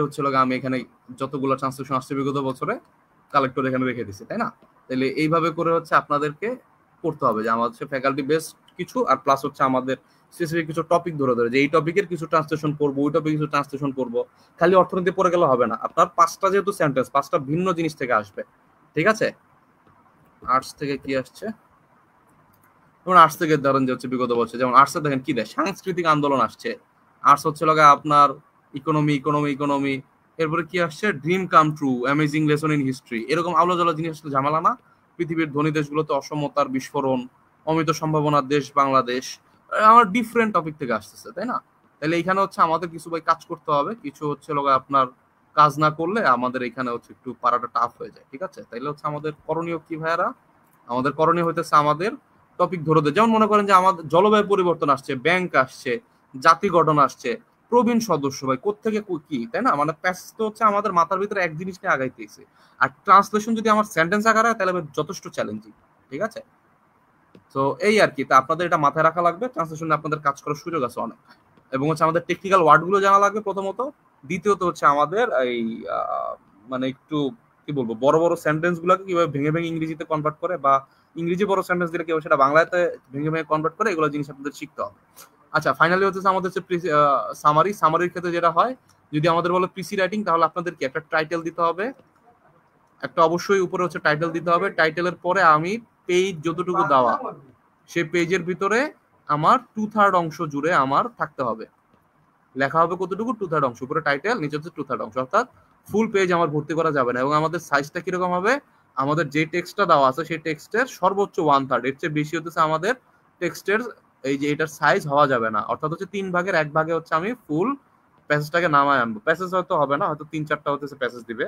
হচ্ছে আমি এখানে যতগুলো ট্রান্সলেশন আসছে বিগত বছরে কালেক্ট করে এখানে রেখে দিচ্ছি, তাই না? তাহলে এইভাবে করে হচ্ছে আপনাদেরকে করতে হবে যে আমাদের ফ্যাকাল্টি বেসড কিছু, আর প্লাস হচ্ছে আমাদের স্পেসিফিক কিছু টপিক ধরে ধরে যে এই টপিকের কিছু ট্রান্সলেশন করবো, ওই টপিক কিছু ট্রান্সলেশন করবো। খালি অর্থনীতি পড়ে গেলে হবে না, আপনার 5টা যেহেতু সেন্টেন্স 5টা ভিন্ন জিনিস থেকে আসবে, ঠিক আছে? আর্টস থেকে কি আসছে, যেমন আর্টস থেকে ধরেন যে হচ্ছে বিগত বছর, যেমন আর্টসে দেখেন কি দেয়, সাংস্কৃতিক আন্দোলন আসছে। আর্টস হচ্ছে আপনার ইকোনমি ইকোনমি ইকোনমি, এরপরে কি আসছে, dream come true, amazing lesson in history, এরকম আলো জ্বলা জিনিস আসলে ঝামেলা না। পৃথিবীর ধনী দেশগুলোতে অসমতার বিস্ফোরণ, অমিত সম্ভাবনার দেশ বাংলাদেশ, আমার ডিফারেন্ট টপিক থেকে আসতেছে, তাই না? তাহলে এখানে হচ্ছে আমাদের কিছু ভাই কাজ করতে হবে, কিছু হচ্ছে আপনার কাজ না করলে আমাদের এখানে হচ্ছে একটু পারাটা টাফ হয়ে যায়, ঠিক আছে? তাইলে হচ্ছে আমাদের করণীয় কি ভাইয়ারা, আমাদের করণীয় হইতেছে আমাদের টপিক ধরে দেয়। যেমন মনে করেন যে আমাদের জলবায়ু পরিবর্তন আসছে, ব্যাংক আসছে, জাতি গঠন আসছে, প্রবীণ সদস্য ভাই কোত্থেকে কি, তাই না? মানে প্যাসেজ তো হচ্ছে আমাদের মাথার ভিতরে এক জিনিস নিয়ে আগাইতেছে, আর ট্রান্সলেশন যদি আমার সেন্টেন্স আকারে হয় তাহলে যথেষ্ট চ্যালেঞ্জিং, ঠিক আছে? তো এই আর কি, তা আপনাদের এটা মাথায় রাখা লাগবে, ট্রান্সলেশনে আপনাদের কাজ করার সুযোগ আছে অনেক। এবং হচ্ছে আমাদের টেকনিক্যাল ওয়ার্ড গুলো জানা লাগবে প্রথমত, দ্বিতীয়ত হচ্ছে আমাদের এই মানে একটু কি বলবো, বড় বড় সেন্টেন্স গুলোকে কিভাবে ভেঙে ভেঙে ইংরেজিতে কনভার্ট করে, বা ইংরেজি বড় সেন্টেন্স দিলে কিভাবে সেটা বাংলাতে ভেঙে ভেঙে কনভার্ট করে, এগুলো জিনিস আপনাদের শিখতে হবে। আচ্ছা, ফাইনালি হচ্ছে আমাদের সামারির ক্ষেত্রে যেটা হয়, যদি আমাদের বলো পিসি রাইটিং, তাহলে আপনাদের কি একটা টাইটেল দিতে হবে, একটা অবশ্যই উপরে হচ্ছে টাইটেল দিতে হবে। টাইটেলের পরে আমি পেজ যতটুকু দেওয়া, সেই পেজের ভিতরে আমার 2/3 অংশ জুড়ে আমার থাকতে হবে, লেখা হবে কতটুকু, 2/3 অংশ, উপরে টাইটেল, নিচে হচ্ছে 2/3 অংশ, অর্থাৎ ফুল পেজ আমার ভর্তি করা যাবে না। এবং আমাদের সাইজটা কিরকম হবে, আমাদের যে টেক্সটটা দেওয়া আছে সেই টেক্সটের সর্বোচ্চ 1/3, এর চেয়ে বেশি হতেছে আমাদের টেক্সটের এই যে এটার সাইজ হওয়া যাবে না। অর্থাৎ হচ্ছে 3 ভাগের 1 ভাগে হচ্ছে আমি ফুল প্যাসেজটাকে নামায় আনবো। প্যাসেজ হয়তো হবে না, হয়তো 3-4টা হচ্ছে প্যাসেজ দিবে,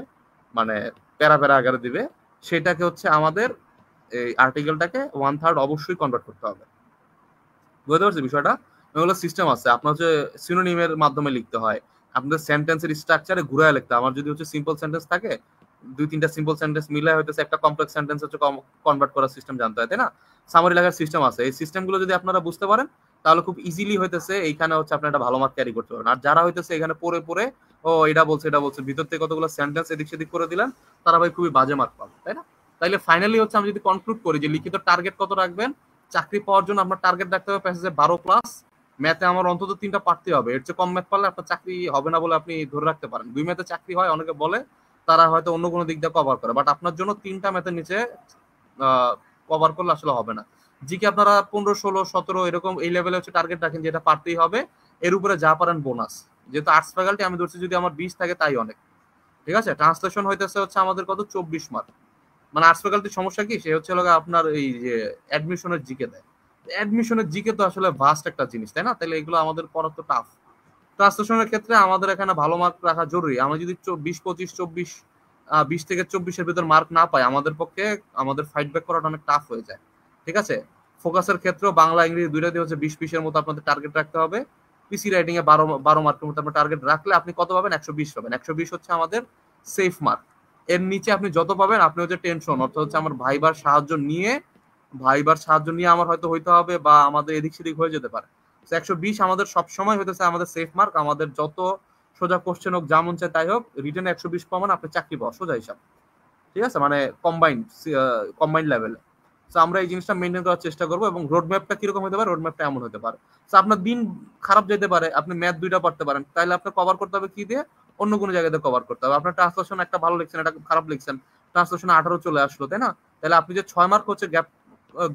মানে প্যারা প্যারা আকারে দিবে, সেটাকে হচ্ছে আমাদের এই আর্টিকেলটাকে 1/3 অবশ্যই কনভার্ট করতে হবে। বুঝতে পারছি বিষয়টা? এগুলো সিস্টেম আছে, আপনার হচ্ছে সিনোনিমের মাধ্যমে লিখতে হয়, আপনাদের সেন্টেন্সের স্ট্রাকচারে ঘুরায় লিখতে হয়। আমার যদি হচ্ছে সিম্পল সেন্টেন্স থাকে, 2-3টা সিম্পল সেন্টেন্স মিলে হইতেছে একটা কমপ্লেক্স সেন্টেন্স হচ্ছে কনভার্ট করার সিস্টেম জানতে হয়, তাই না? সামারি লেখার সিস্টেম আছে, এই সিস্টেমগুলো যদি আপনারা বুঝতে পারেন তাহলে খুব ইজিলি হইতেছে এইখানে হচ্ছে আপনি একটা ভালো মার্ক ক্যারি করতে পারেন। আর যারা হইতেছে এখানে পড়ে পড়ে ও এটা বলছে ভিতর থেকে কতগুলো সেন্টেন্স এদিক সেদিক করে দিলেন, তারা ভাই খুবই বাজে মার্ক পাবে, তাই না? তাইলে ফাইনালি হচ্ছে আমি যদি কনক্লুড করি যে লিখিত টার্গেট কত রাখবেন, চাকরি পাওয়ার জন্য আপনার টার্গেট রাখতে হবে প্যাসেজে 12+, ম্যাথে আমার অন্তত 3টা পারতে হবে। এর চেয়ে কম ম্যাথ পারলে আপনার চাকরি হবে না বলে আপনি ধরে রাখতে পারেন। 2 ম্যাথে চাকরি হয় অনেকে বলে, তারা হয়তো অন্য কোনো দিক দিয়ে কভার করে, বাট আপনার জন্য 3টা ম্যাথের নিচে কভার করলে আসলে হবে না। জিকে আপনারা 15, 16, 17 এরকম এই লেভেলে হচ্ছে টার্গেট রাখেন, যেটা পারতেই হবে, এর উপরে যা পারেন বোনাস। যেহেতু আর্টস ফ্যাকাল্টি আমি ধরছি যদি আমার 20 থাকে তাই অনেক, ঠিক আছে। ট্রান্সলেশন হইতেছে হচ্ছে আমাদের কত 24 মার্ক। মানে আর্টস ফ্যাকাল্টির সমস্যা কি, সে হচ্ছে আপনার এই যে অ্যাডমিশনের জিকে দেয়, অ্যাডমিশনের জিকে তো আসলে ভাস্ট একটা জিনিস, তাই না? তাহলে এগুলো আমাদের পড়া তো টাফ। ট্রান্সলেশনের ক্ষেত্রে আমাদের এখানে ভালো মার্ক রাখা জরুরি। আমরা যদি 20, 25, 24, 20 থেকে 24-এর ভিতর মার্ক না পাই, আমাদের পক্ষে আমাদের ফাইট ব্যাক করাটা অনেক টাফ হয়ে যায়, ঠিক আছে। ফোকাসের ক্ষেত্রেও বাংলা ইংরেজি দুইটা দিয়ে হচ্ছে 20-20-এর মতো আপনাদের টার্গেট রাখতে হবে। পিসি রাইটিং এ 12 মার্কের মতো আপনার টার্গেট রাখলে আপনি কত পাবেন? 120 পাবেন। 120 হচ্ছে আমাদের সেফ মার্ক। এর নিচে আপনি যত পাবেন, আপনি হচ্ছে টেনশন, অর্থাৎ হচ্ছে আমার ভাইবার সাহায্য নিয়ে আমার হয়তো হইতে হবে, বা আমাদের এদিক সেদিক হয়ে যেতে পারে। 120 আমাদের সবসময় হইতেছে আমাদের সেফ মার্ক। আমাদের যত সোজা কোশ্চেন হোক, যা মন চায় তাই হোক, রিটেনে 120 পাবেন, আপনি চাকরি পাওয়া সোজা হিসাব, ঠিক আছে, মানে কম্বাইন্ড লেভেলে। তো আমরা এই জিনিসটা মেনটেন করার চেষ্টা করবো। এবং রোড ম্যাপটা কিরকম হতে পারে? রোড ম্যাপটা এমন হতে পারে, তো আপনার দিন খারাপ যেতে পারে, আপনি ম্যাথ 2টা পড়তে পারেন, তাহলে আপনার কভার করতে হবে কি দিয়ে? অন্য কোনো জায়গাতে কভার করতে হবে। আপনার ট্রান্সলেশন একটা ভালো লিখছেন, একটা খারাপ লিখছেন, ট্রান্সলেশনে 18 চলে আসলো, তাই না? তাহলে আপনি যে 6 মার্ক হচ্ছে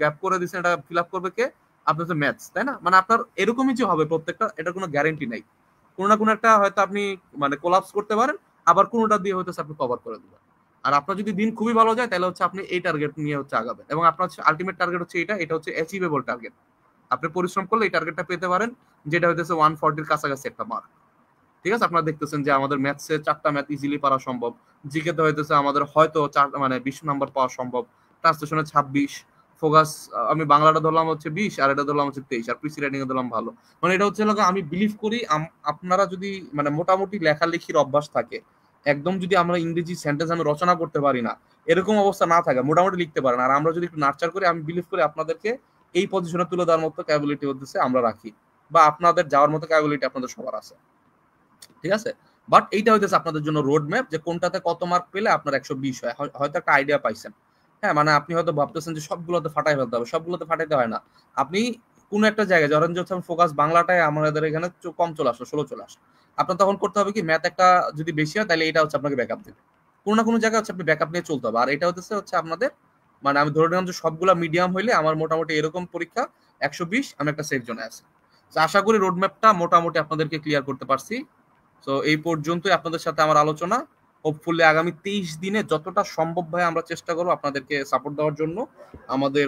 গ্যাপ করে দিচ্ছেন, এটা ফিল আপ করবে কে? আপনার হচ্ছে ম্যাথস, তাই না? মানে আপনার এরকমই যে হবে প্রত্যেকটা, এটার কোনো গ্যারেন্টি নাই। কোনো না কোনো একটা হয়তো আপনি মানে কোলাপস করতে পারেন, আবার কোনোটা দিয়ে হয়তো আপনি কভার করে দিবেন। আর আপনার যদি দিন খুবই ভালো যায়, তাহলে হচ্ছে আপনি এই টার্গেট নিয়ে হচ্ছে আগাবেন, এবং আপনার আলটিমেট টার্গেট হচ্ছে এটা হচ্ছে অ্যাচিভেবল টার্গেট। আপনি পরিশ্রম করলে এই টার্গেটটা পেতে পারেন, যেটা হইতেছে 140-এর কাছাকাছি একটা মার্ক, ঠিক আছে। আপনারা দেখতেছেন যে আমাদের ম্যাথসে 4টা ম্যাথ ইজিলি পারা সম্ভব, জিকে তো হইতেছে আমাদের হয়তো 20 নাম্বার পাওয়া সম্ভব, ট্রান্সলেশনে 26, ফোকাস আমি বাংলাটা ধরলাম হচ্ছে 20, আর এটা ধরলাম হচ্ছে 23, আর পিসি রাইটিং এ ধরলাম ভালো। মানে এটা হচ্ছে আমি বিলিভ করি আপনারা যদি মানে মোটামুটি লেখালেখির অভ্যাস থাকে, একদম যদি আমরা ইংরেজি সেন্টেন্স আমি রচনা করতে পারি না, এরকম অবস্থা না থাকে, মোটামুটি লিখতে পারেন, আর আমরা যদি একটু নার্চার করি, আমি বিলিভ করি আপনাদেরকে এই পজিশনে তুলে দেওয়ার মতো ক্যাপাবিলিটি হচ্ছে আমরা রাখি, বা আপনাদের যাওয়ার মতো ক্যাপাবিলিটি আপনাদের সবার আছে, ঠিক আছে। বাট এইটা হইতেছে আপনাদের জন্য রোড ম্যাপ, যে কোনটাতে কত মার্ক পেলে আপনার 120 হয়, হয়তো একটা আইডিয়া পাইছেন। হ্যাঁ, মানে আপনি হয়তো ভাবতেছেন যে সবগুলোতে ফাটাই ফেলতে হবে, সবগুলোতে ফাটাইতে হয় না। আপনি কোন একটা জায়গায়, ধরেন যে ফোকাস বাংলাটায় আমাদের এখানে কম চলে আসলো, 16 চলে আসলো, আপনার তখন করতে হবে কি, ম্যাথ একটা যদি বেশি হয়, তাহলে এটা হচ্ছে আপনাকে ব্যাকআপ দেবে। কোনো না কোনো জায়গায় হচ্ছে আপনি ব্যাকআপ নিয়ে চলতে হবে। আর এটা হচ্ছে আপনাদের মানে আমি ধরে নিলাম যে সবগুলা মিডিয়াম হইলে আমার মোটামুটি এরকম পরীক্ষা 120, আমি একটা সেফ জোনে আছি। আশা করি রোড ম্যাপটা মোটামুটি আপনাদেরকে ক্লিয়ার করতে পারছি। তো এই পর্যন্তই আপনাদের সাথে আমার আলোচনা। হোপফুলি আগামী 23 দিনে যতটা সম্ভব ভাই আমরা চেষ্টা করবো আপনাদেরকে সাপোর্ট দেওয়ার জন্য। আমাদের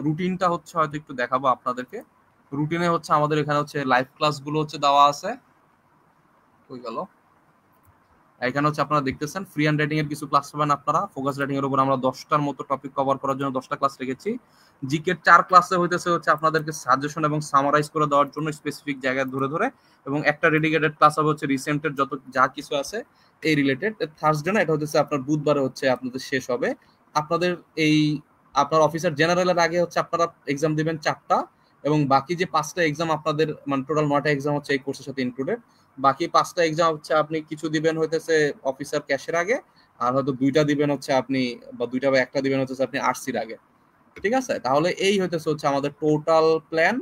রুটিনটা হচ্ছে হয়তো একটু দেখাবো আপনাদেরকে। রুটিনে হচ্ছে আমাদের এখানে হচ্ছে লাইভ ক্লাস গুলো হচ্ছে দেওয়া আছে, কই গেল, এখানে হচ্ছে আপনারা দেখতেছেন ফ্রি হ্যান্ড রাইটিং এর কিছু ক্লাস পাবেন আপনারা। ফোকাস রাইটিং এর উপর আমরা 10টার মতো টপিক কভার করার জন্য 10টা ক্লাস রেখেছি। জিকে 4 ক্লাসে হইতেছে হচ্ছে আপনাদেরকে সাজেশন এবং সামারাইজ করে দেওয়ার জন্য স্পেসিফিক জায়গায় ধরে ধরে, এবং একটা ডেডিকেটেড ক্লাস হবে হচ্ছে রিসেন্টের যত যা কিছু আছে এই রিলেটেড। থার্সডে না, এটা হচ্ছে আপনার বুধবারে হচ্ছে আপনাদের শেষ হবে। আপনাদের এই আপনার অফিসার জেনারেলের আগে হচ্ছে আপনারা এক্সাম দিবেন 4টা, এবং বাকি যে 5টা এক্সাম আপনাদের মানে টোটাল 9টা এক্সাম হচ্ছে এই কোর্সের সাথে ইনক্লুডেড। বাকি 5টা এক্সাম হচ্ছে আপনি কিছু দিবেন হইতেছে অফিসার ক্যাশের আগে, আর হয়তো 2টা দিবেন হচ্ছে আপনি, বা 2টা বা 1টা দিবেন হচ্ছে আপনি আরসির আগে, ঠিক আছে। তাহলে এই হচ্ছে আমাদের টোটাল প্ল্যান।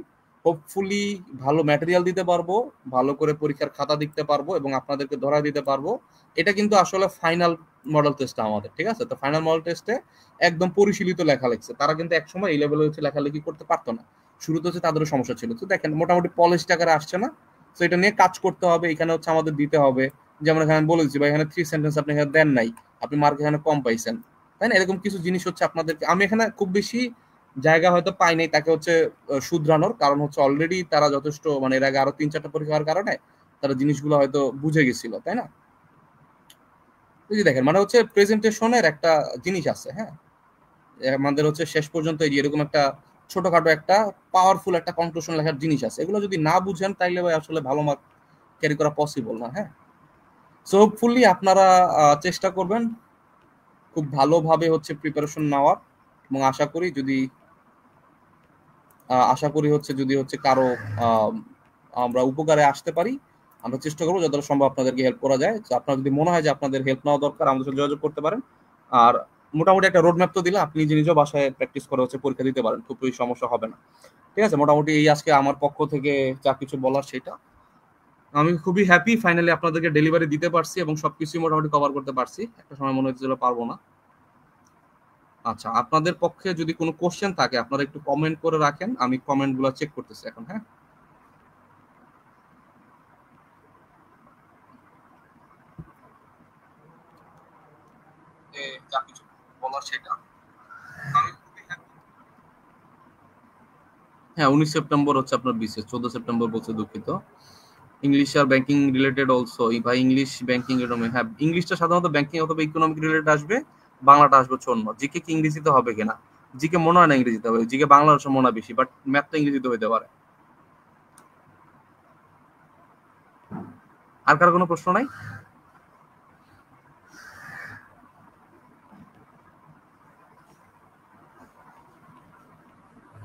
হোপফুলি ভালো ম্যাটেরিয়াল দিতে পারবো, ভালো করে পরীক্ষার খাতা দিতে পারবো, এবং আপনাদেরকে ধরা দিতে পারবো। এটা কিন্তু আসলে ফাইনাল মডেল টেস্ট আমাদের, ঠিক আছে। তো ফাইনাল মডেল টেস্টে একদম পরিশীলিত লেখা লিখছে, তারা কিন্তু একসময় এই লেভেলে হচ্ছে লেখালেখি করতে পারতো না, শুরুতে হচ্ছে তাদেরও সমস্যা ছিল। তো দেখেন মোটামুটি পলিশ আকারে আসছে না, তো এটা নিয়ে কাজ করতে হবে। এখানে হচ্ছে আমাদের দিতে হবে, যেমন এখানে বলে দিচ্ছি ভাই, এখানে 3 সেন্টেন্স আপনি এখানে দেন নাই, আপনি মার্ক এখানে কম পাইছেন, তাই না? এরকম কিছু জিনিস হচ্ছে আপনাদেরকে, আমি এখানে খুব বেশি জায়গা হয়তো পাই নাই তাকে হচ্ছে শুধরানোর, কারণ হচ্ছে অলরেডি তারা যথেষ্ট মানে এর আগে আরো 3-4টা পরীক্ষা হওয়ার কারণে তারা জিনিসগুলো হয়তো বুঝে গেছিল, তাই না? এই যে দেখেন মানে হচ্ছে প্রেজেন্টেশনের একটা জিনিস আছে, হ্যাঁ, আমাদের হচ্ছে শেষ পর্যন্ত এই যে এরকম একটা ছোটখাটো একটা পাওয়ারফুল একটা কনক্লুশন লেখার জিনিস আছে, এগুলো যদি না বুঝেন তাইলে ভাই আসলে ভালো মার্ক ক্যারি করা পসিবল না। হ্যাঁ, সো হোপফুলি আপনারা চেষ্টা করবেন খুব ভালোভাবে হচ্ছে প্রিপারেশন নেওয়ার, এবং আশা করি হচ্ছে যদি হচ্ছে কারো আমরা উপকারে আসতে পারি, আমরা চেষ্টা করবো যতটা সম্ভব আপনাদেরকে হেল্প করা যায়। তো আপনার যদি মনে হয় যে আপনাদের হেল্প নেওয়া দরকার, আমাদের সাথে যোগাযোগ করতে পারেন। আর মোটামুটি একটা রোড ম্যাপ তো দিলে আপনি নিজে নিজেও বাসায় প্র্যাকটিস করে হচ্ছে পরীক্ষা দিতে পারেন, খুব বেশি সমস্যা হবে না। ঠিক আছে, মোটামুটি এই আজকে আমার পক্ষ থেকে যা কিছু বলার সেটা। আমি খুবই হ্যাপি ফাইনালি আপনাদেরকে ডেলিভারি দিতে পারছি এবং সবকিছু মোটামুটি কভার করতে পারছি। একটা সময় মনে হচ্ছিল পারবো না। আচ্ছা, আপনাদের পক্ষে যদি কোনো কোশ্চেন থাকে আপনারা একটু কমেন্ট করে রাখেন, আমি কমেন্টগুলো চেক করতেছি এখন। হ্যাঁ, যা কিছু বলার সেটা। হ্যাঁ, 19 সেপ্টেম্বর হচ্ছে আপনার বিসিএস, 14 সেপ্টেম্বর বলছে, দুঃখিত। ইংলিশ আর ব্যাংকিং রিলেটেড অলসো, ভাই ইংলিশ ব্যাংকিং এর, হ্যাঁ ইংলিশটা সাধারণত ব্যাংকিং অথবা ইকোনমিক রিলেটেড আসবে, বাংলাটা আসবে অন্য। জিকে কি ইংরেজিতে হবে কিনা? জিকে মনে হয় না ইংরেজিতে হবে, জিকে বাংলার মনে হয় বেশি, বাট ম্যাথ তো ইংরেজিতে হইতে পারে। আর কারো কোনো প্রশ্ন নাই?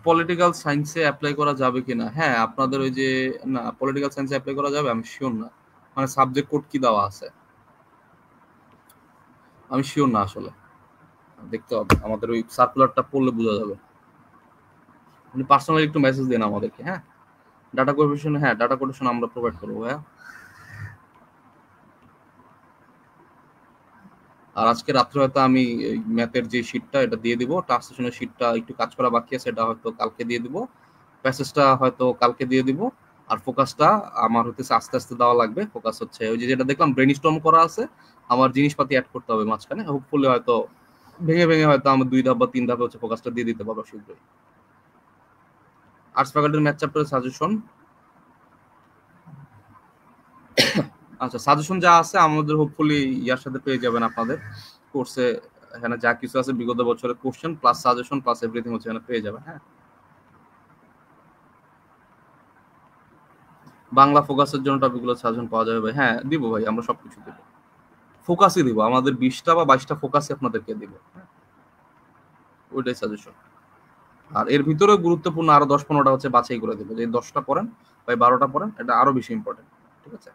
পলিটিক্যাল সায়েন্সে অ্যাপ্লাই করা যাবে কিনা? হ্যাঁ, আপনাদের ওই যে, না পলিটিক্যাল সায়েন্সে অ্যাপ্লাই করা যাবে আমি শিওর না, মানে সাবজেক্ট কোড কি দেওয়া আছে আমি শিওর না আসলে, দেখতে হবে, আমাদের ওই সার্কুলারটা পড়লে বোঝা যাবে। আপনি পার্সোনালি একটু মেসেজ দিন আমাদেরকে। হ্যাঁ, ডাটা কোএফিশিয়েন্ট, হ্যাঁ ডাটা কোটেশন আমরা প্রোভাইড করবো। হ্যাঁ, আর আজকে রাত্রে হয়তো আমি ম্যাথের যে শিটটা এটা দিয়ে দিব, ট্রান্সলেশনের শিটটা একটু কাজ করা বাকি আছে, এটা হয়তো কালকে দিয়ে দিব, প্যাসেজটা হয়তো কালকে দিয়ে দিব। আর ফোকাসটা আমার হচ্ছে আস্তে আস্তে দেওয়া লাগবে। ফোকাস হচ্ছে ওই যে যেটা দেখলাম ব্রেইনস্টর্ম করা আছে, আমার জিনিসপাতি অ্যাড করতে হবে মাঝখানে, হোপফুলি হয়তো ভেঙে ভেঙে হয়তো আমার 2 ধাপ বা 3 ধাপে হচ্ছে ফোকাসটা দিয়ে দিতে পারবো শীঘ্রই। আর্টস ফ্যাকাল্টির ম্যাথ চ্যাপ্টারের সাজেশন, আচ্ছা সাজেশন যা আছে আমাদের হোপফুলি ইয়ার সাথে পেয়ে যাবেন আপনাদের কোর্সে। এখানে যা কিছু আছে বিগত বছরের question plus suggestion plus everything হচ্ছে এখানে পেয়ে যাবেন। হ্যাঁ, বাংলা ফোকাসের জন্য টপিকগুলো সাজেশন পাওয়া যাবে ভাই। হ্যাঁ দিব ভাই, আমরা সবকিছু দিব, ফোকাসই দিব, আমাদের 20টা বা 22টা ফোকাসই আপনাদেরকে দিব। ওইটাই সাজেশন। আর এর ভিতরে গুরুত্বপূর্ণ আরো 10-15টা হচ্ছে বাছাই করে দেবো, যে 10টা পড়েন বা 12টা পড়েন, এটা আরো বেশি ইম্পর্টেন্ট। ঠিক আছে,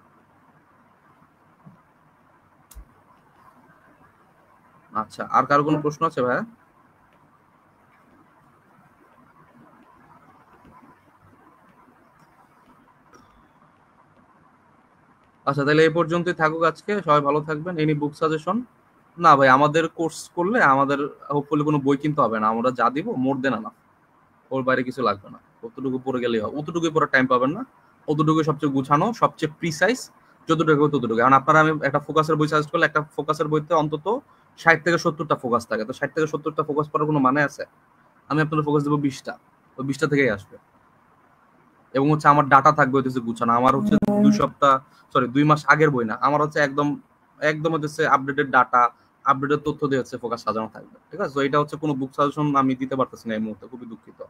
আচ্ছা আর কারো কোনো প্রশ্ন আছে ভাইয়া? আচ্ছা তাহলে এই পর্যন্তই থাকুক আজকে, সবাই ভালো থাকবেন। এনি বুক সাজেশন? না ভাই, আমাদের কোর্স করলে আমাদের হোপফুলি কোনো বই কিনতে হবে না, আমরা যা দিব মোর দেন না, ওর বাইরে কিছু লাগবে না, অতটুকু পড়ে গেলেই হবে, অতটুকুই পড়ে টাইম পাবেন না, অতটুকু সবচেয়ে গুছানো সবচেয়ে প্রিসাইজ, যতটুকু ততটুকু। কারণ আপনারা, আমি একটা ফোকাসের বই সাজেস্ট করলে একটা ফোকাসের বইতে অন্তত 60 থেকে 70টা ফোকাস থাকে, তো 60 থেকে 70টা ফোকাস পড়ার কোনো মানে আছে? আমি আপনাদের ফোকাস দেবো 20টা, তো 20টা থেকেই আসবে। এবং হচ্ছে আমার ডাটা থাকবে হচ্ছে গুছানো, আমার হচ্ছে 2 সপ্তাহ, সরি 2 মাস আগের বই না, আমার হচ্ছে একদম একদম হচ্ছে আপডেটেড ডাটা, আপডেটেড তথ্য দিয়ে হচ্ছে ফোকাস সাজানো থাকবে। ঠিক আছে, তো এটা হচ্ছে কোনো বুক সাজেশন আমি দিতে পারতেছি না এই মুহূর্তে, খুবই দুঃখিত।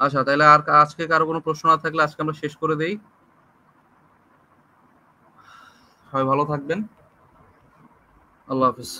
আচ্ছা তাহলে আর আজকে কারো কোনো প্রশ্ন না থাকলে আজকে আমরা শেষ করে দেই। সবাই ভালো থাকবেন, আল্লাহ হাফিজ।